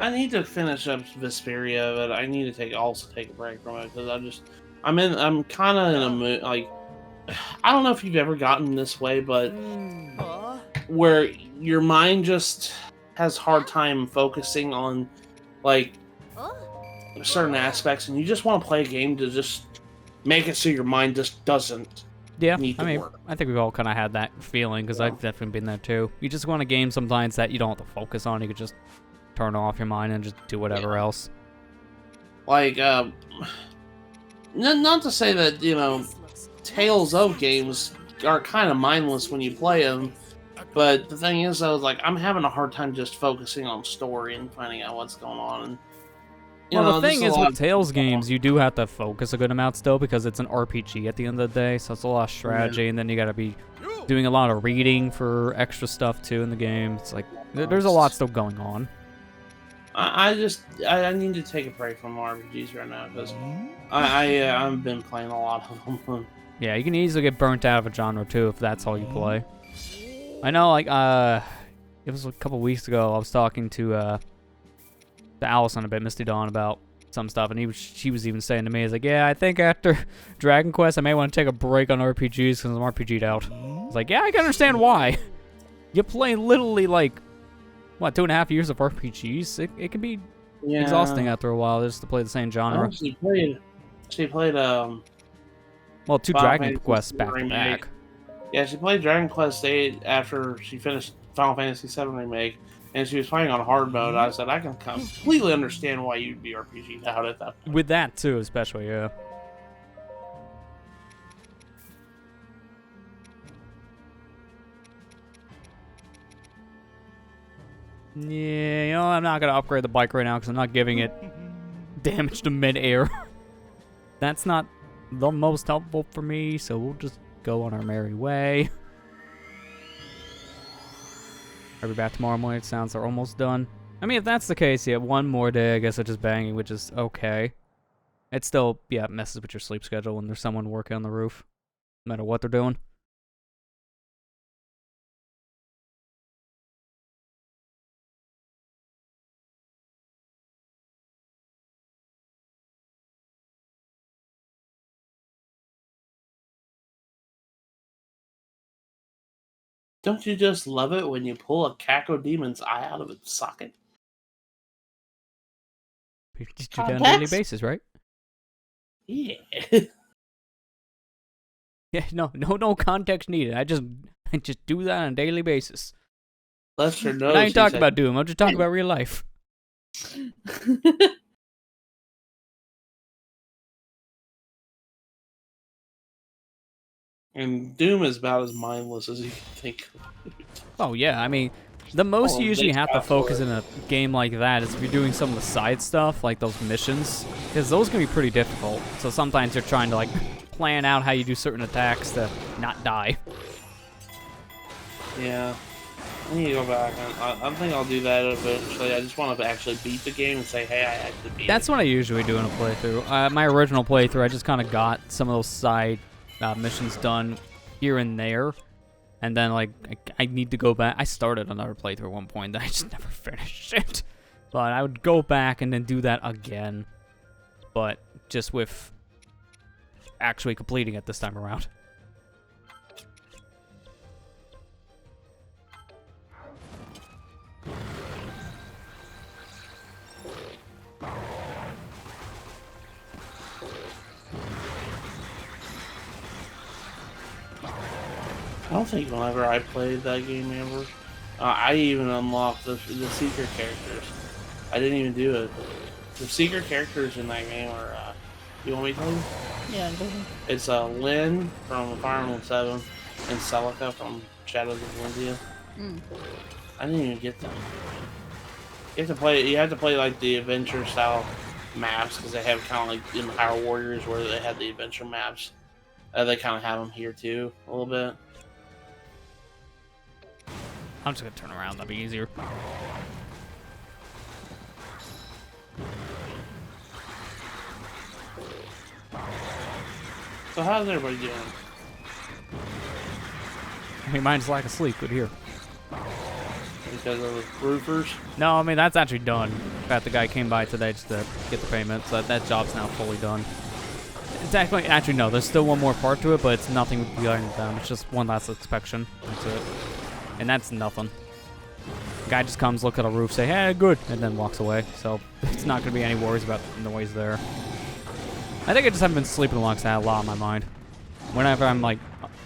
I need to finish up Vesperia, but I need to also take a break from it because I'm kind of in a mood. Like, I don't know if you've ever gotten this way, but where your mind just has hard time focusing on like certain aspects, and you just want to play a game to just make it so your mind just doesn't. Yeah, I mean, I think we've all kind of had that feeling, because I've definitely been there too. You just want a game sometimes that you don't have to focus on. You could just turn off your mind and just do whatever else. Like, not to say that, you know, Tales of games are kind of mindless when you play them, but the thing is, though, like, I'm having a hard time just focusing on story and finding out what's going on. And, well, the thing is, with Tales games, you do have to focus a good amount still, because it's an RPG at the end of the day, so it's a lot of strategy, and then you gotta be doing a lot of reading for extra stuff, too, in the game. It's like, there's a lot still going on. I need to take a break from RPGs right now, because I've been playing a lot of them. Yeah, you can easily get burnt out of a genre, too, if that's all you play. I know, like, it was a couple weeks ago, I was talking to Allison a bit, Misty Dawn, about some stuff, and she was even saying to me, "Is like, yeah, I think after Dragon Quest, I may want to take a break on RPGs because I'm RPG'd out." I was like, yeah, I can understand why. You play literally like, what, 2.5 years of RPGs? It can be exhausting after a while just to play the same genre. She played well, 2 Dragon Quests back to back. Yeah, she played Dragon Quest 8 after she finished Final Fantasy 7 Remake. And she was playing on hard mode. I said, I can completely understand why you'd be RPG'd out at that point. With that, too, especially, yeah. Yeah, you know, I'm not going to upgrade the bike right now because I'm not giving it damage to mid-air. That's not the most helpful for me, so we'll just go on our merry way. I'll be back tomorrow morning. It sounds are almost done. I mean, if that's the case, yeah, one more day, I guess of just banging, which is okay. It still, yeah, messes with your sleep schedule when there's someone working on the roof, no matter what they're doing. Don't you just love it when you pull a Cacodemon's eye out of its socket? You just do that on a daily basis, right? Yeah. Yeah, no context needed. I just do that on a daily basis. Lester knows. Now you he talk said- about Doom. I'm just talking about real life. And Doom is about as mindless as you can think. Oh yeah, I mean, the most Oh, you usually big have to fast focus forward. in a game like that is if you're doing some of the side stuff, like those missions, because those can be pretty difficult. So sometimes you're trying to like plan out how you do certain attacks to not die. Yeah. I need to go back. I think I'll do that eventually. I just want to actually beat the game and say, hey, I actually beat That's it. what I usually do in a playthrough. My original playthrough, I just kind of got some of those side missions done here and there. And then, like, I need to go back. I started another playthrough at one point, and I just never finished it. But I would go back and then do that again. But just with actually completing it this time around. I don't think whenever I played that game ever, I even unlocked the secret characters. I didn't even do it. The secret characters in that game are, you want me to tell you? Yeah, it doesn't. It's Lynn from Fire Emblem 7 and Celica from Shadows of Valencia. Mm. I didn't even get them. You have to play like the adventure style maps because they have kind of like in Power Warriors where they had the adventure maps. They kind of have them here too, a little bit. I'm just going to turn around. That'll be easier. So how's everybody doing? I mean, mine's lack of sleep. Good here. Because of the roofers? No, I mean, that's actually done. In fact, the guy came by today just to get the payment, so that job's now fully done. It's actually, no, there's still one more part to it, but it's nothing beyond them. It's just one last inspection. That's it. And that's nothing. The guy just comes, look at a roof, say, hey, good, and then walks away. So it's not going to be any worries about noise there. I think I just haven't been sleeping a lot because I had a lot on my mind. Whenever I'm, like,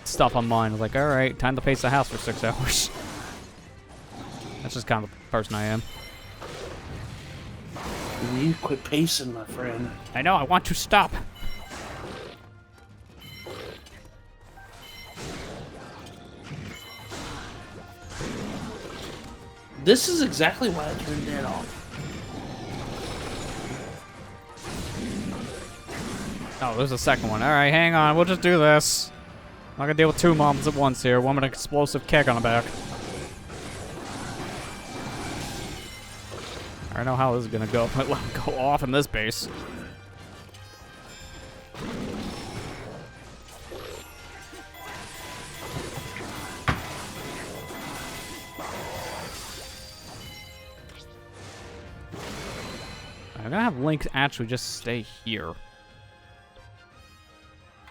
stuff on mine, I'm like, all right, time to pace the house for 6 hours. That's just kind of the person I am. You quit pacing, my friend. I know, I want to stop. This is exactly why I turned that off. Oh, there's a second one. All right, hang on. We'll just do this. I'm not gonna deal with two moms at once here. One with an explosive keg on the back. I don't know how this is gonna go. Might let him go off in this base. I'm gonna have Link actually just stay here.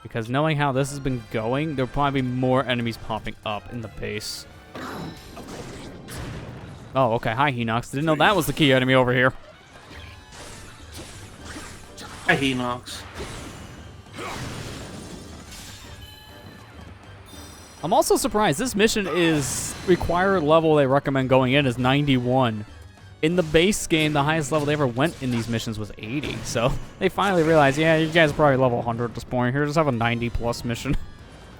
Because knowing how this has been going, there'll probably be more enemies popping up in the base. Oh, okay. Hi, Hinox. Didn't know that was the key enemy over here. Hi, Hinox. I'm also surprised. This mission is required level they recommend going in is 91. In the base game, the highest level they ever went in these missions was 80. So they finally realized, yeah, you guys are probably level 100 at this point. Here, just have a 90+ mission.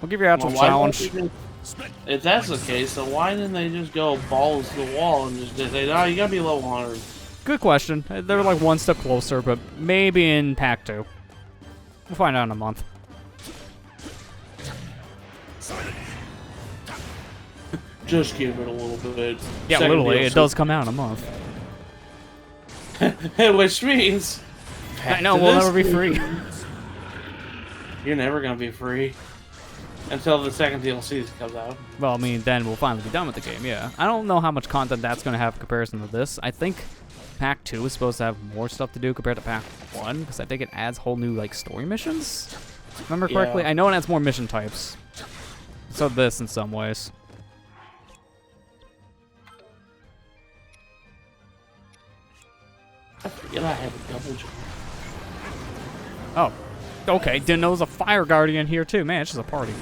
We'll give you an actual Well, why challenge. don't they if that's the case, then why didn't they just go balls to the wall and just say, no, you gotta be level 100? Good question. They're like one step closer, but maybe in Pack 2. We'll find out in a month. Just give it a little bit. Yeah, Second literally, DLC. it does come out in a month. Which means... I know, we'll never be free. You're never gonna be free. Until the second DLC comes out. Well, I mean, then we'll finally be done with the game, yeah. I don't know how much content that's going to have in comparison to this. I think Pack 2 is supposed to have more stuff to do compared to Pack 1, because I think it adds whole new, like, story missions. Remember correctly? Yeah. I know it adds more mission types. So this in some ways. I forget I have a double jump. Oh. Okay, didn't know there was a Fire Guardian here, too. Man, it's just a party.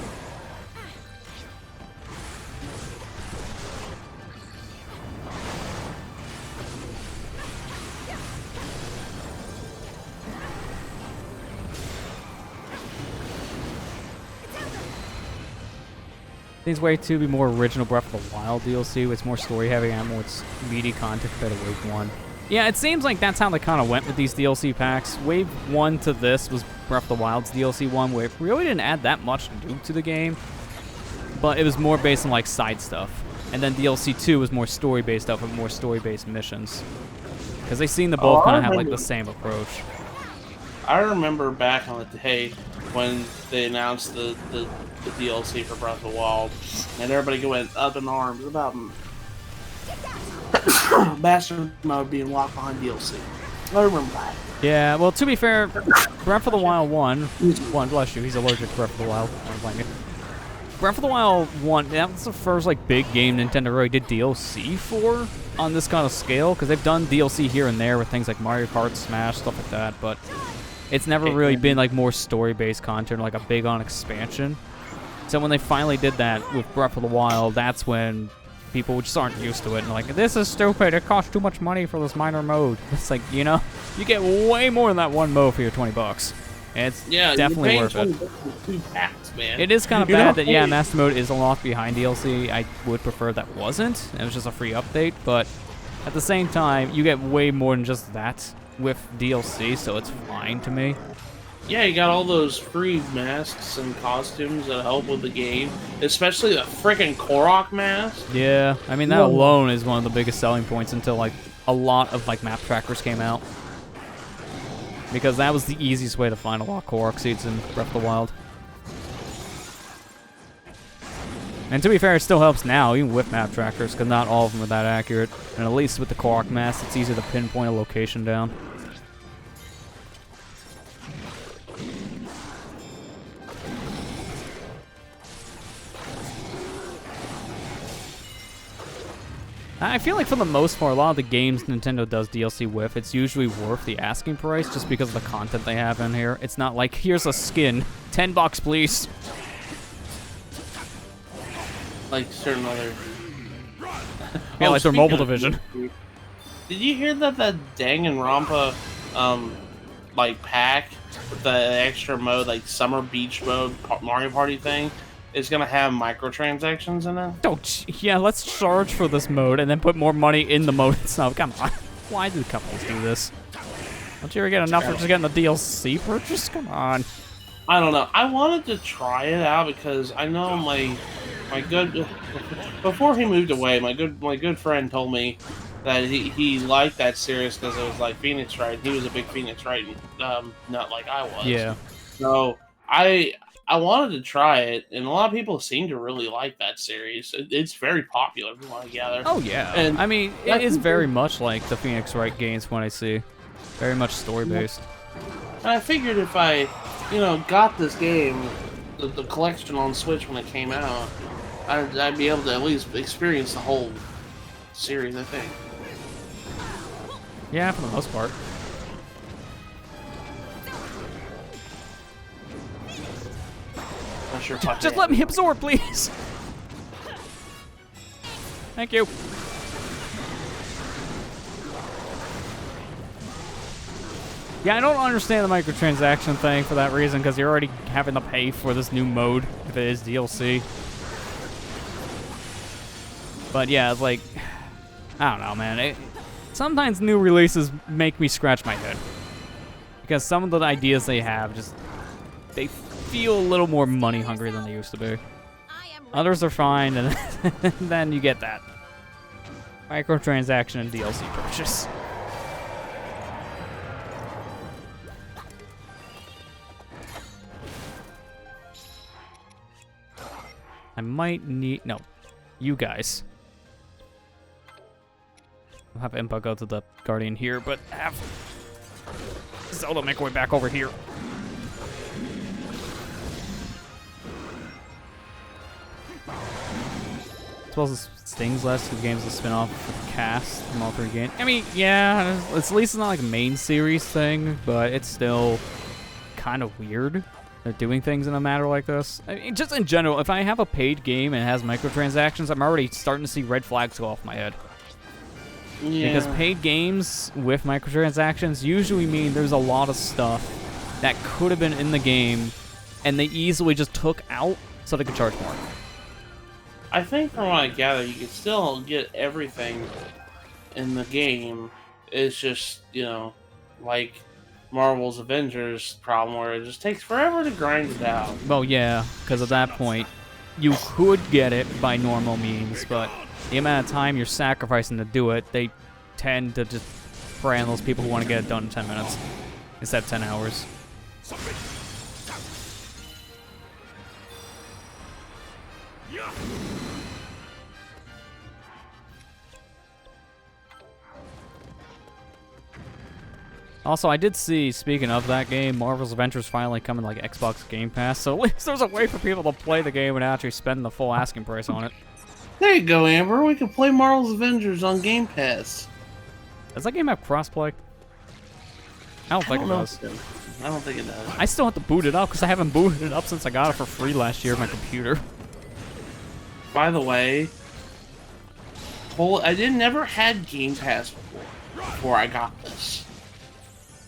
Seems way to be more original Breath of the Wild DLC. It's more story heavy and more meaty content compared to Wave 1. Yeah, it seems like that's how they kind of went with these DLC packs. Wave 1 to this was Breath of the Wild's DLC 1, where it really didn't add that much new to the game, but it was more based on like side stuff. And then DLC 2 was more story-based stuff with more story-based missions. Because they seem to both kind of have like the same approach. I remember back on the day when they announced the DLC for Breath of the Wild, and everybody went up in arms about Master Mode being locked behind DLC. I remember that. Yeah, well, to be fair, Breath of the Wild 1, bless you, he's allergic to Breath of the Wild. I don't blame you. Breath of the Wild 1, that was the first like big game Nintendo really did DLC for on this kind of scale, because they've done DLC here and there with things like Mario Kart, Smash, stuff like that, but it's never really been like more story-based content, like a big on expansion. So when they finally did that with Breath of the Wild, that's when people just aren't used to it and like, this is stupid, it costs too much money for this minor mode. It's like, you know, you get way more than that one mode for your $20. And it's definitely worth it. Two packs, man. It is kind of bad that, yeah, Master Mode is a lot behind DLC. I would prefer that wasn't. It was just a free update, but at the same time, you get way more than just that with DLC, so it's fine to me. Yeah, you got all those free masks and costumes that help with the game, especially the freaking Korok mask. Yeah, I mean, that alone is one of the biggest selling points until, like, a lot of, like, map trackers came out. Because that was the easiest way to find a lot of Korok seeds in Breath of the Wild. And to be fair, it still helps now, even with map trackers, because not all of them are that accurate. And at least with the Korok mask, it's easier to pinpoint a location down. I feel like for the most part, a lot of the games Nintendo does DLC with, it's usually worth the asking price just because of the content they have in here. It's not like, here's a skin, $10 please. Like certain other... Yeah, like their mobile division. Did you hear that Danganronpa, like, pack with the extra mode, like Summer Beach mode, Mario Party thing, is gonna have microtransactions in it? Oh, yeah, let's charge for this mode and then put more money in the mode itself. Come on. Why do companies do this? Don't you ever get enough for just getting the DLC purchase? Come on. I don't know. I wanted to try it out because I know my good... Before he moved away, my good friend told me that he liked that series because it was like Phoenix Wright. He was a big Phoenix Wright nut like I was. Yeah. So I wanted to try it, and a lot of people seem to really like that series. It's very popular, from what I gather. Oh, yeah. And I mean, it is very much like the Phoenix Wright games when I see. Very much story-based. And I figured if I, got this game, the collection on Switch when it came out, I'd be able to at least experience the whole series, I think. Yeah, for the most part. Sure just let me absorb, please. Thank you. Yeah, I don't understand the microtransaction thing for that reason, because you're already having to pay for this new mode if it is DLC. But yeah, it's like, I don't know, man. Sometimes new releases make me scratch my head. Because some of the ideas they have just, they feel a little more money hungry than they used to be. Others are fine, and then you get that microtransaction and DLC purchase. I might need... No. You guys. I'll have Impa go to the Guardian here, but have Zelda make her way back over here. As well as Sting's last two games, a spin-off of cast from all three games. I mean, yeah, at least it's not like a main series thing, but it's still kind of weird. They're doing things in a matter like this. I mean, just in general, if I have a paid game and it has microtransactions, I'm already starting to see red flags go off my head. Yeah. Because paid games with microtransactions usually mean there's a lot of stuff that could have been in the game, and they easily just took out so they could charge more. I think from what I gather, you can still get everything in the game. It's just, you know, like Marvel's Avengers problem where it just takes forever to grind it out. Well, yeah, because at that point, you could get it by normal means, but the amount of time you're sacrificing to do it, they tend to just prey on those people who want to get it done in 10 minutes instead of 10 hours. Also, I did see, speaking of that game, Marvel's Avengers finally coming like Xbox Game Pass, so at least there's a way for people to play the game and actually spend the full asking price on it. There you go, Amber. We can play Marvel's Avengers on Game Pass. Does that game have crossplay? I don't think it does. I don't think it does. I still have to boot it up because I haven't booted it up since I got it for free last year on my computer. By the way, I never had Game Pass before I got this.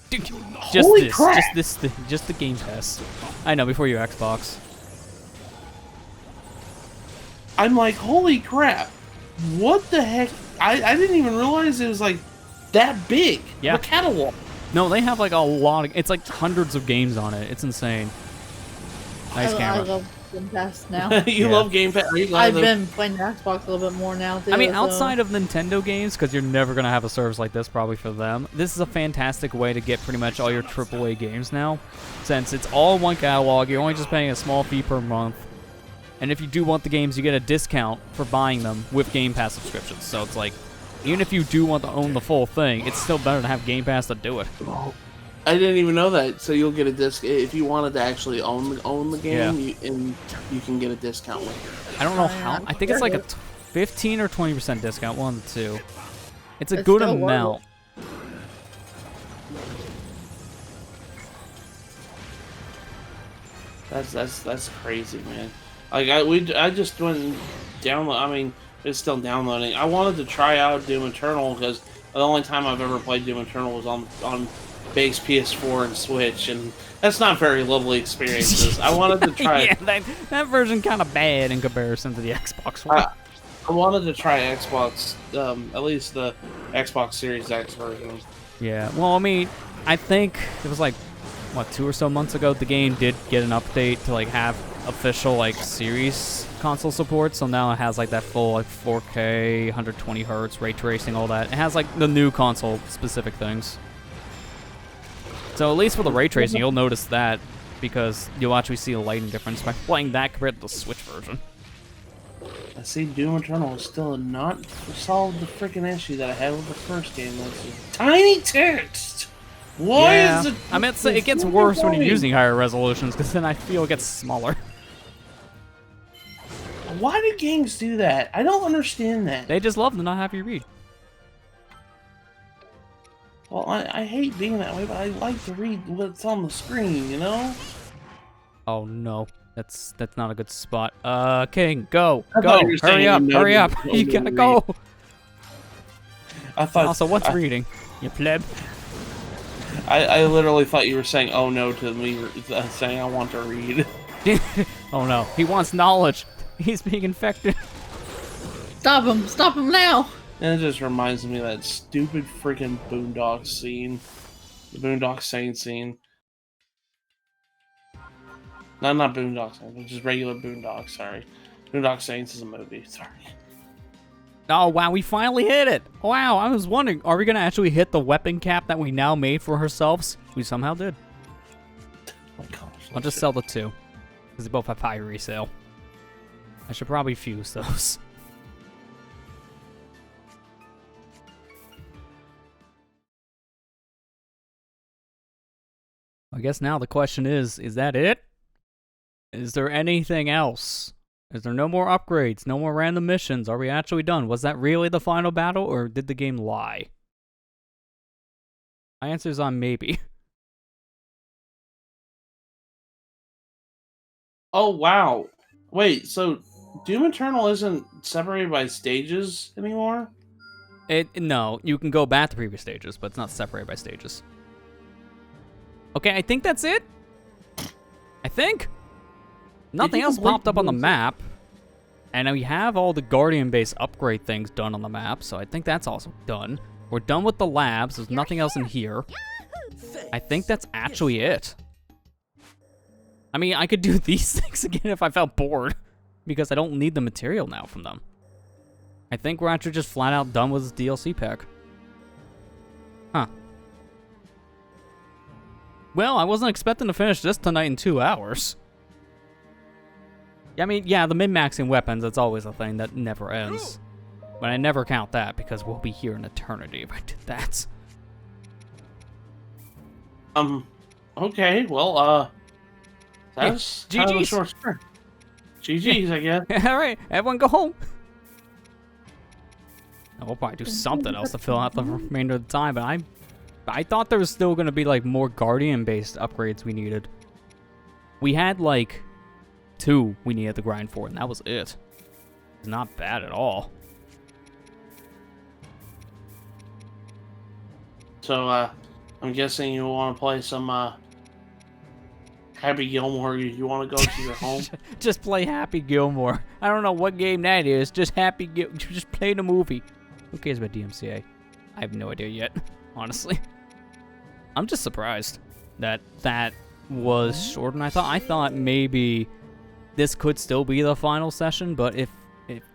Dude, Holy crap! just the Game Pass. I know, before you Xbox. I'm like, holy crap! What the heck? I didn't even realize it was like that big. Yeah. The catalog. No, they have like a lot of. It's like hundreds of games on it. It's insane. Nice I camera. love Game Pass now. You Yeah. love Game Pass. I've been playing Xbox a little bit more now too. I mean, so- outside of Nintendo games, because you're never going to have a service like this probably for them, this is a fantastic way to get pretty much all your AAA games now. Since it's all one catalog, you're only just paying a small fee per month. And if you do want the games, you get a discount for buying them with Game Pass subscriptions. So it's like, even if you do want to own the full thing, it's still better to have Game Pass to do it. I didn't even know that. So you'll get a disc if you wanted to actually own the game, Yeah. you can get a discount with it. I don't know Oh, how. yeah. I think it's like a 15 or 20% discount, one of the two. It's a It's good still worth amount. That's crazy, man. Like I just went and download. I mean, it's still downloading. I wanted to try out Doom Eternal because the only time I've ever played Doom Eternal was on base PS4 and Switch, and that's not very lovely experiences. I wanted to try. Yeah, that version kind of bad in comparison to the Xbox One. I wanted to try Xbox, at least the Xbox Series X version. Yeah, well, I mean, I think it was like, what, 2 or so months ago, the game did get an update to like have official like series console support, so now it has like that full like 4K, 120 hertz, ray tracing, all that. It has like the new console specific things. So at least with the ray tracing, you'll notice that because you'll actually see a lighting difference by playing that compared to the Switch version. I see Doom Eternal is still not solved the freaking issue that I had with the first game. That's tiny text. Why is it? I mean, it gets worse when you're using higher resolutions because then I feel it gets smaller. Why do games do that? I don't understand that. They just love to not have you read. Well, I hate being that way, but I like to read what's on the screen, you know? Oh no, that's not a good spot. King, go, I go, thought you were saying hurry up, you know hurry up! to You gotta go. I thought. Also, what's reading? You pleb. I literally thought you were saying "oh no" to me, saying I want to read. Oh no, he wants knowledge. He's being infected. Stop him now! And it just reminds me of that stupid freaking Boondock scene. The Boondock Saints scene. No, not Boondock Saints, just regular Boondock, sorry. Boondock Saints is a movie, sorry. Oh wow, we finally hit it! Wow, I was wondering, are we gonna actually hit the weapon cap that we now made for ourselves? We somehow did. Oh my gosh. I'll just sell the two, because they both have high resale. I should probably fuse those. I guess now the question is that it? Is there anything else? Is there no more upgrades, no more random missions? Are we actually done? Was that really the final battle, or did the game lie? My answer is on maybe. Oh, wow. Wait, so Doom Eternal isn't separated by stages anymore? No, you can go back to previous stages, but it's not separated by stages. Okay, I think that's it. I think. Nothing else popped up on the map. And we have all the Guardian base upgrade things done on the map, so I think that's also done. We're done with the labs. There's nothing else in here. I think that's actually it. I mean, I could do these things again if I felt bored, because I don't need the material now from them. I think we're actually just flat out done with this DLC pack. Huh. Well, I wasn't expecting to finish this tonight in 2 hours. I mean, yeah, the min-maxing weapons, that's always a thing that never ends. But I never count that, because we'll be here in eternity if I did that. Okay, well, that's Hey, kind of a GG's. short sprint. GG's, I guess. Alright, everyone go home. We'll probably do something else to fill out the remainder of the time, but I thought there was still going to be, like, more Guardian-based upgrades we needed. We had, like, 2 we needed to grind for, and that was it. It's not bad at all. So, I'm guessing you want to play some, Happy Gilmore. You want to go to your home? Just play Happy Gilmore. I don't know what game that is. Just just play the movie. Who cares about DMCA? I have no idea yet, honestly. I'm just surprised that that was shorter than I thought. I thought maybe this could still be the final session, but if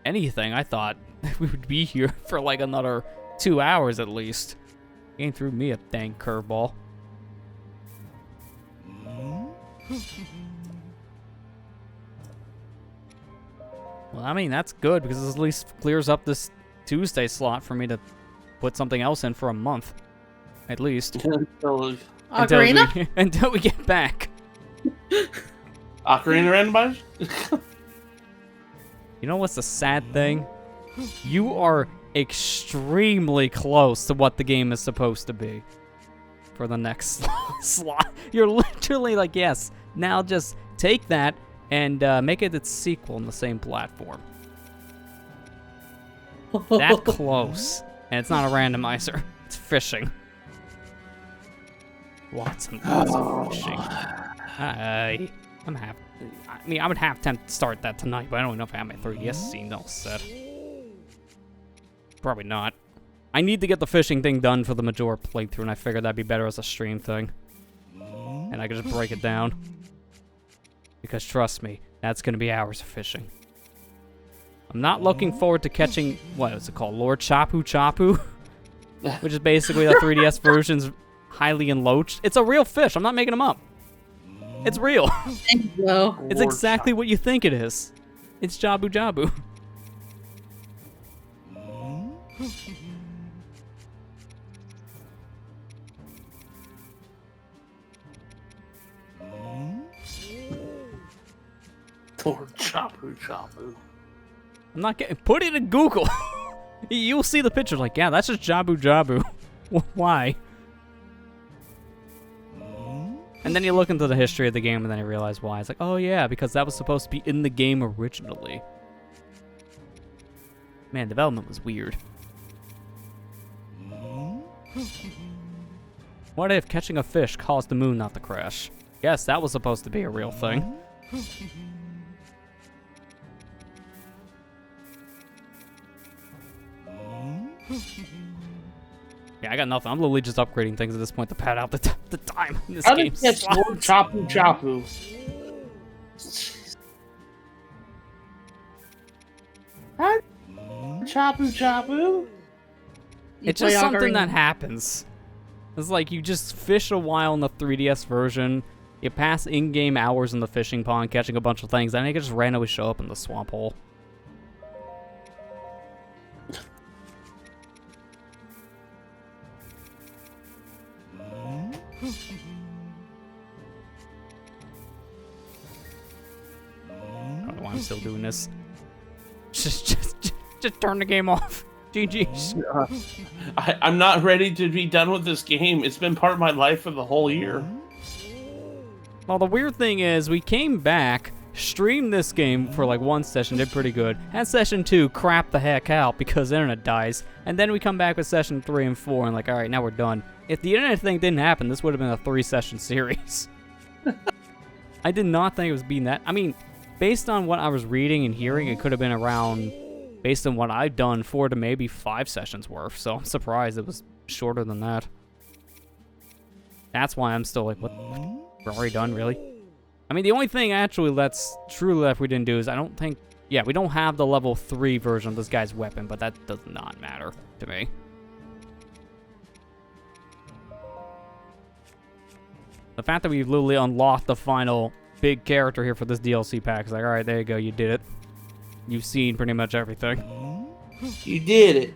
anything, I thought we would be here for like another 2 hours at least. Game threw me a dang curveball. Well, I mean, that's good, because this at least clears up this Tuesday slot for me to put something else in for a month. At least. Ocarina? Until we get back. Ocarina randomizer? You know what's the sad thing? You are extremely close to what the game is supposed to be for the next slot. You're literally like, yes, now just take that and make it its sequel on the same platform. That close. And it's not a randomizer. It's fishing. Lots and fishing. I'm happy. I mean, I would have to start that tonight, but I don't know if I have my 3DS scene all set. Probably not. I need to get the fishing thing done for the Majora playthrough, and I figured that'd be better as a stream thing. And I could just break it down. Because trust me, that's going to be hours of fishing. I'm not looking forward to catching, what is it called, Lord Chapu Chapu? Which is basically the 3DS version's highly enloached. It's a real fish, I'm not making them up. It's real. Thank you, though. It's exactly what you think it is. It's Jabu Jabu. Lord Chapu Chapu. I'm not getting. Put it in Google. You'll see the picture. Like, yeah, that's just Jabu Jabu. Why? And then you look into the history of the game, and then you realize why. It's like, oh yeah, because that was supposed to be in the game originally. Man, development was weird. What if catching a fish caused the moon not to crash? Yes, that was supposed to be a real thing. Yeah, I got nothing. I'm literally just upgrading things at this point to pad out the time in this How game. did you get Lord Chapu Chapu? Chapu Chapu? It's just something that happens. It's like you just fish a while in the 3DS version, you pass in-game hours in the fishing pond catching a bunch of things, then you can just randomly show up in the swamp hole. I don't know why I'm still doing this. Just turn the game off. GG's. I'm not ready to be done with this game. It's been part of my life for the whole year. Well, the weird thing is, we came back, streamed this game for like one session, did pretty good. Had session 2 crap the heck out because the internet dies. And then we come back with session 3 and 4 and like, alright, now we're done. If the internet thing didn't happen, this would have been a 3-session series. I did not think it was being that. I mean, based on what I was reading and hearing, it could have been around, based on what I've done, 4 to maybe 5 sessions worth. So I'm surprised it was shorter than that. That's why I'm still like, what? We're already done, really? I mean, the only thing actually that's truly left we didn't do is I don't think, yeah, we don't have the level 3 version of this guy's weapon, but that does not matter to me. The fact that we've literally unlocked the final big character here for this DLC pack is like, alright, there you go, you did it. You've seen pretty much everything. You did it.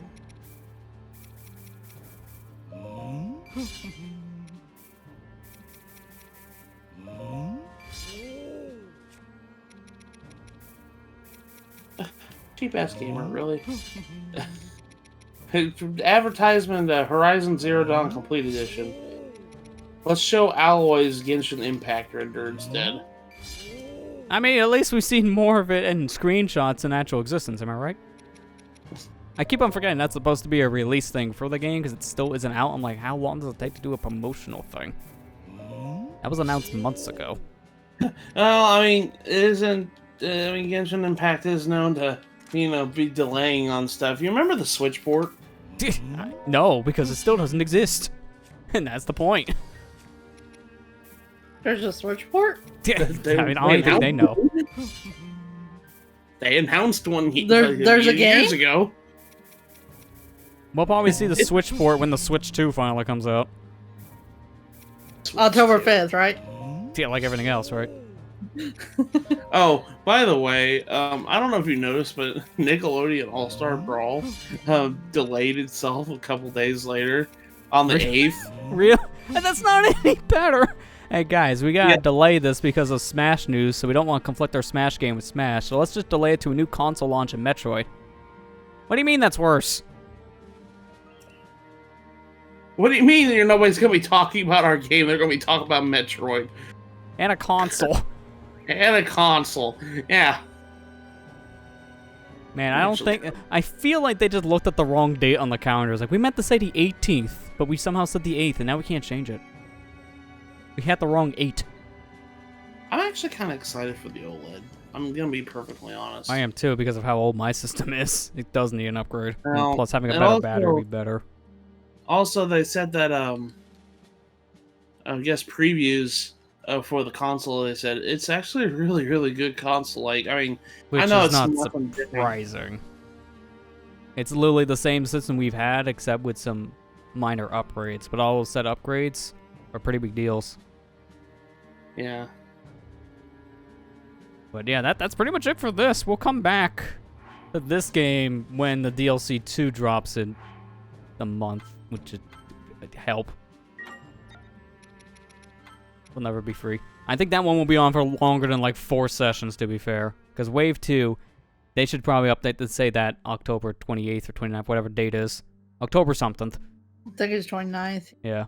Cheap ass gamer, really. Advertisement: Horizon Zero Dawn Complete Edition. Let's show Alloy's Genshin Impact rendered instead. I mean, at least we've seen more of it in screenshots in actual existence, am I right? I keep on forgetting that's supposed to be a release thing for the game because it still isn't out. I'm like, how long does it take to do a promotional thing? That was announced months ago. Well, I mean, Genshin Impact is known to, be delaying on stuff. You remember the Switch port? No, because it still doesn't exist. And that's the point. There's a Switch port? I mean, I don't think they know. They announced one there's a game? years ago. We'll probably see the Switch port when the Switch 2 finally comes out. October 5th, right? Yeah, like everything else, right? Oh, by the way, I don't know if you noticed, but Nickelodeon All-Star Brawl delayed itself a couple days later on the 8th. Real? And that's not any better. Hey guys, we gotta delay this because of Smash news, so we don't want to conflict our Smash game with Smash, so let's just delay it to a new console launch in Metroid. What do you mean that's worse? What do you mean nobody's gonna be talking about our game? They're gonna be talking about Metroid. And a console. And a console. Yeah. Man, I don't think... I feel like they just looked at the wrong date on the calendar. It's like, we meant to say the 18th, but we somehow said the 8th, and now we can't change it. We had the wrong 8. I'm actually kind of excited for the OLED. I'm gonna be perfectly honest. I am too, because of how old my system is. It does need an upgrade. Well, plus, having a better battery would be better. Also, they said that, I guess previews for the console, they said it's actually a really, really good console. Like, I mean, Which I know is it's not nothing surprising. It's literally the same system we've had, except with some minor upgrades. But all those set upgrades are pretty big deals. Yeah. But yeah, that's pretty much it for this. We'll come back to this game when the DLC 2 drops in a month, which would help. Will never be free. I think that one will be on for longer than like 4 sessions, to be fair. Because Wave 2, they should probably update to say that October 28th or 29th, whatever date is. October something. I think it's 29th. Yeah.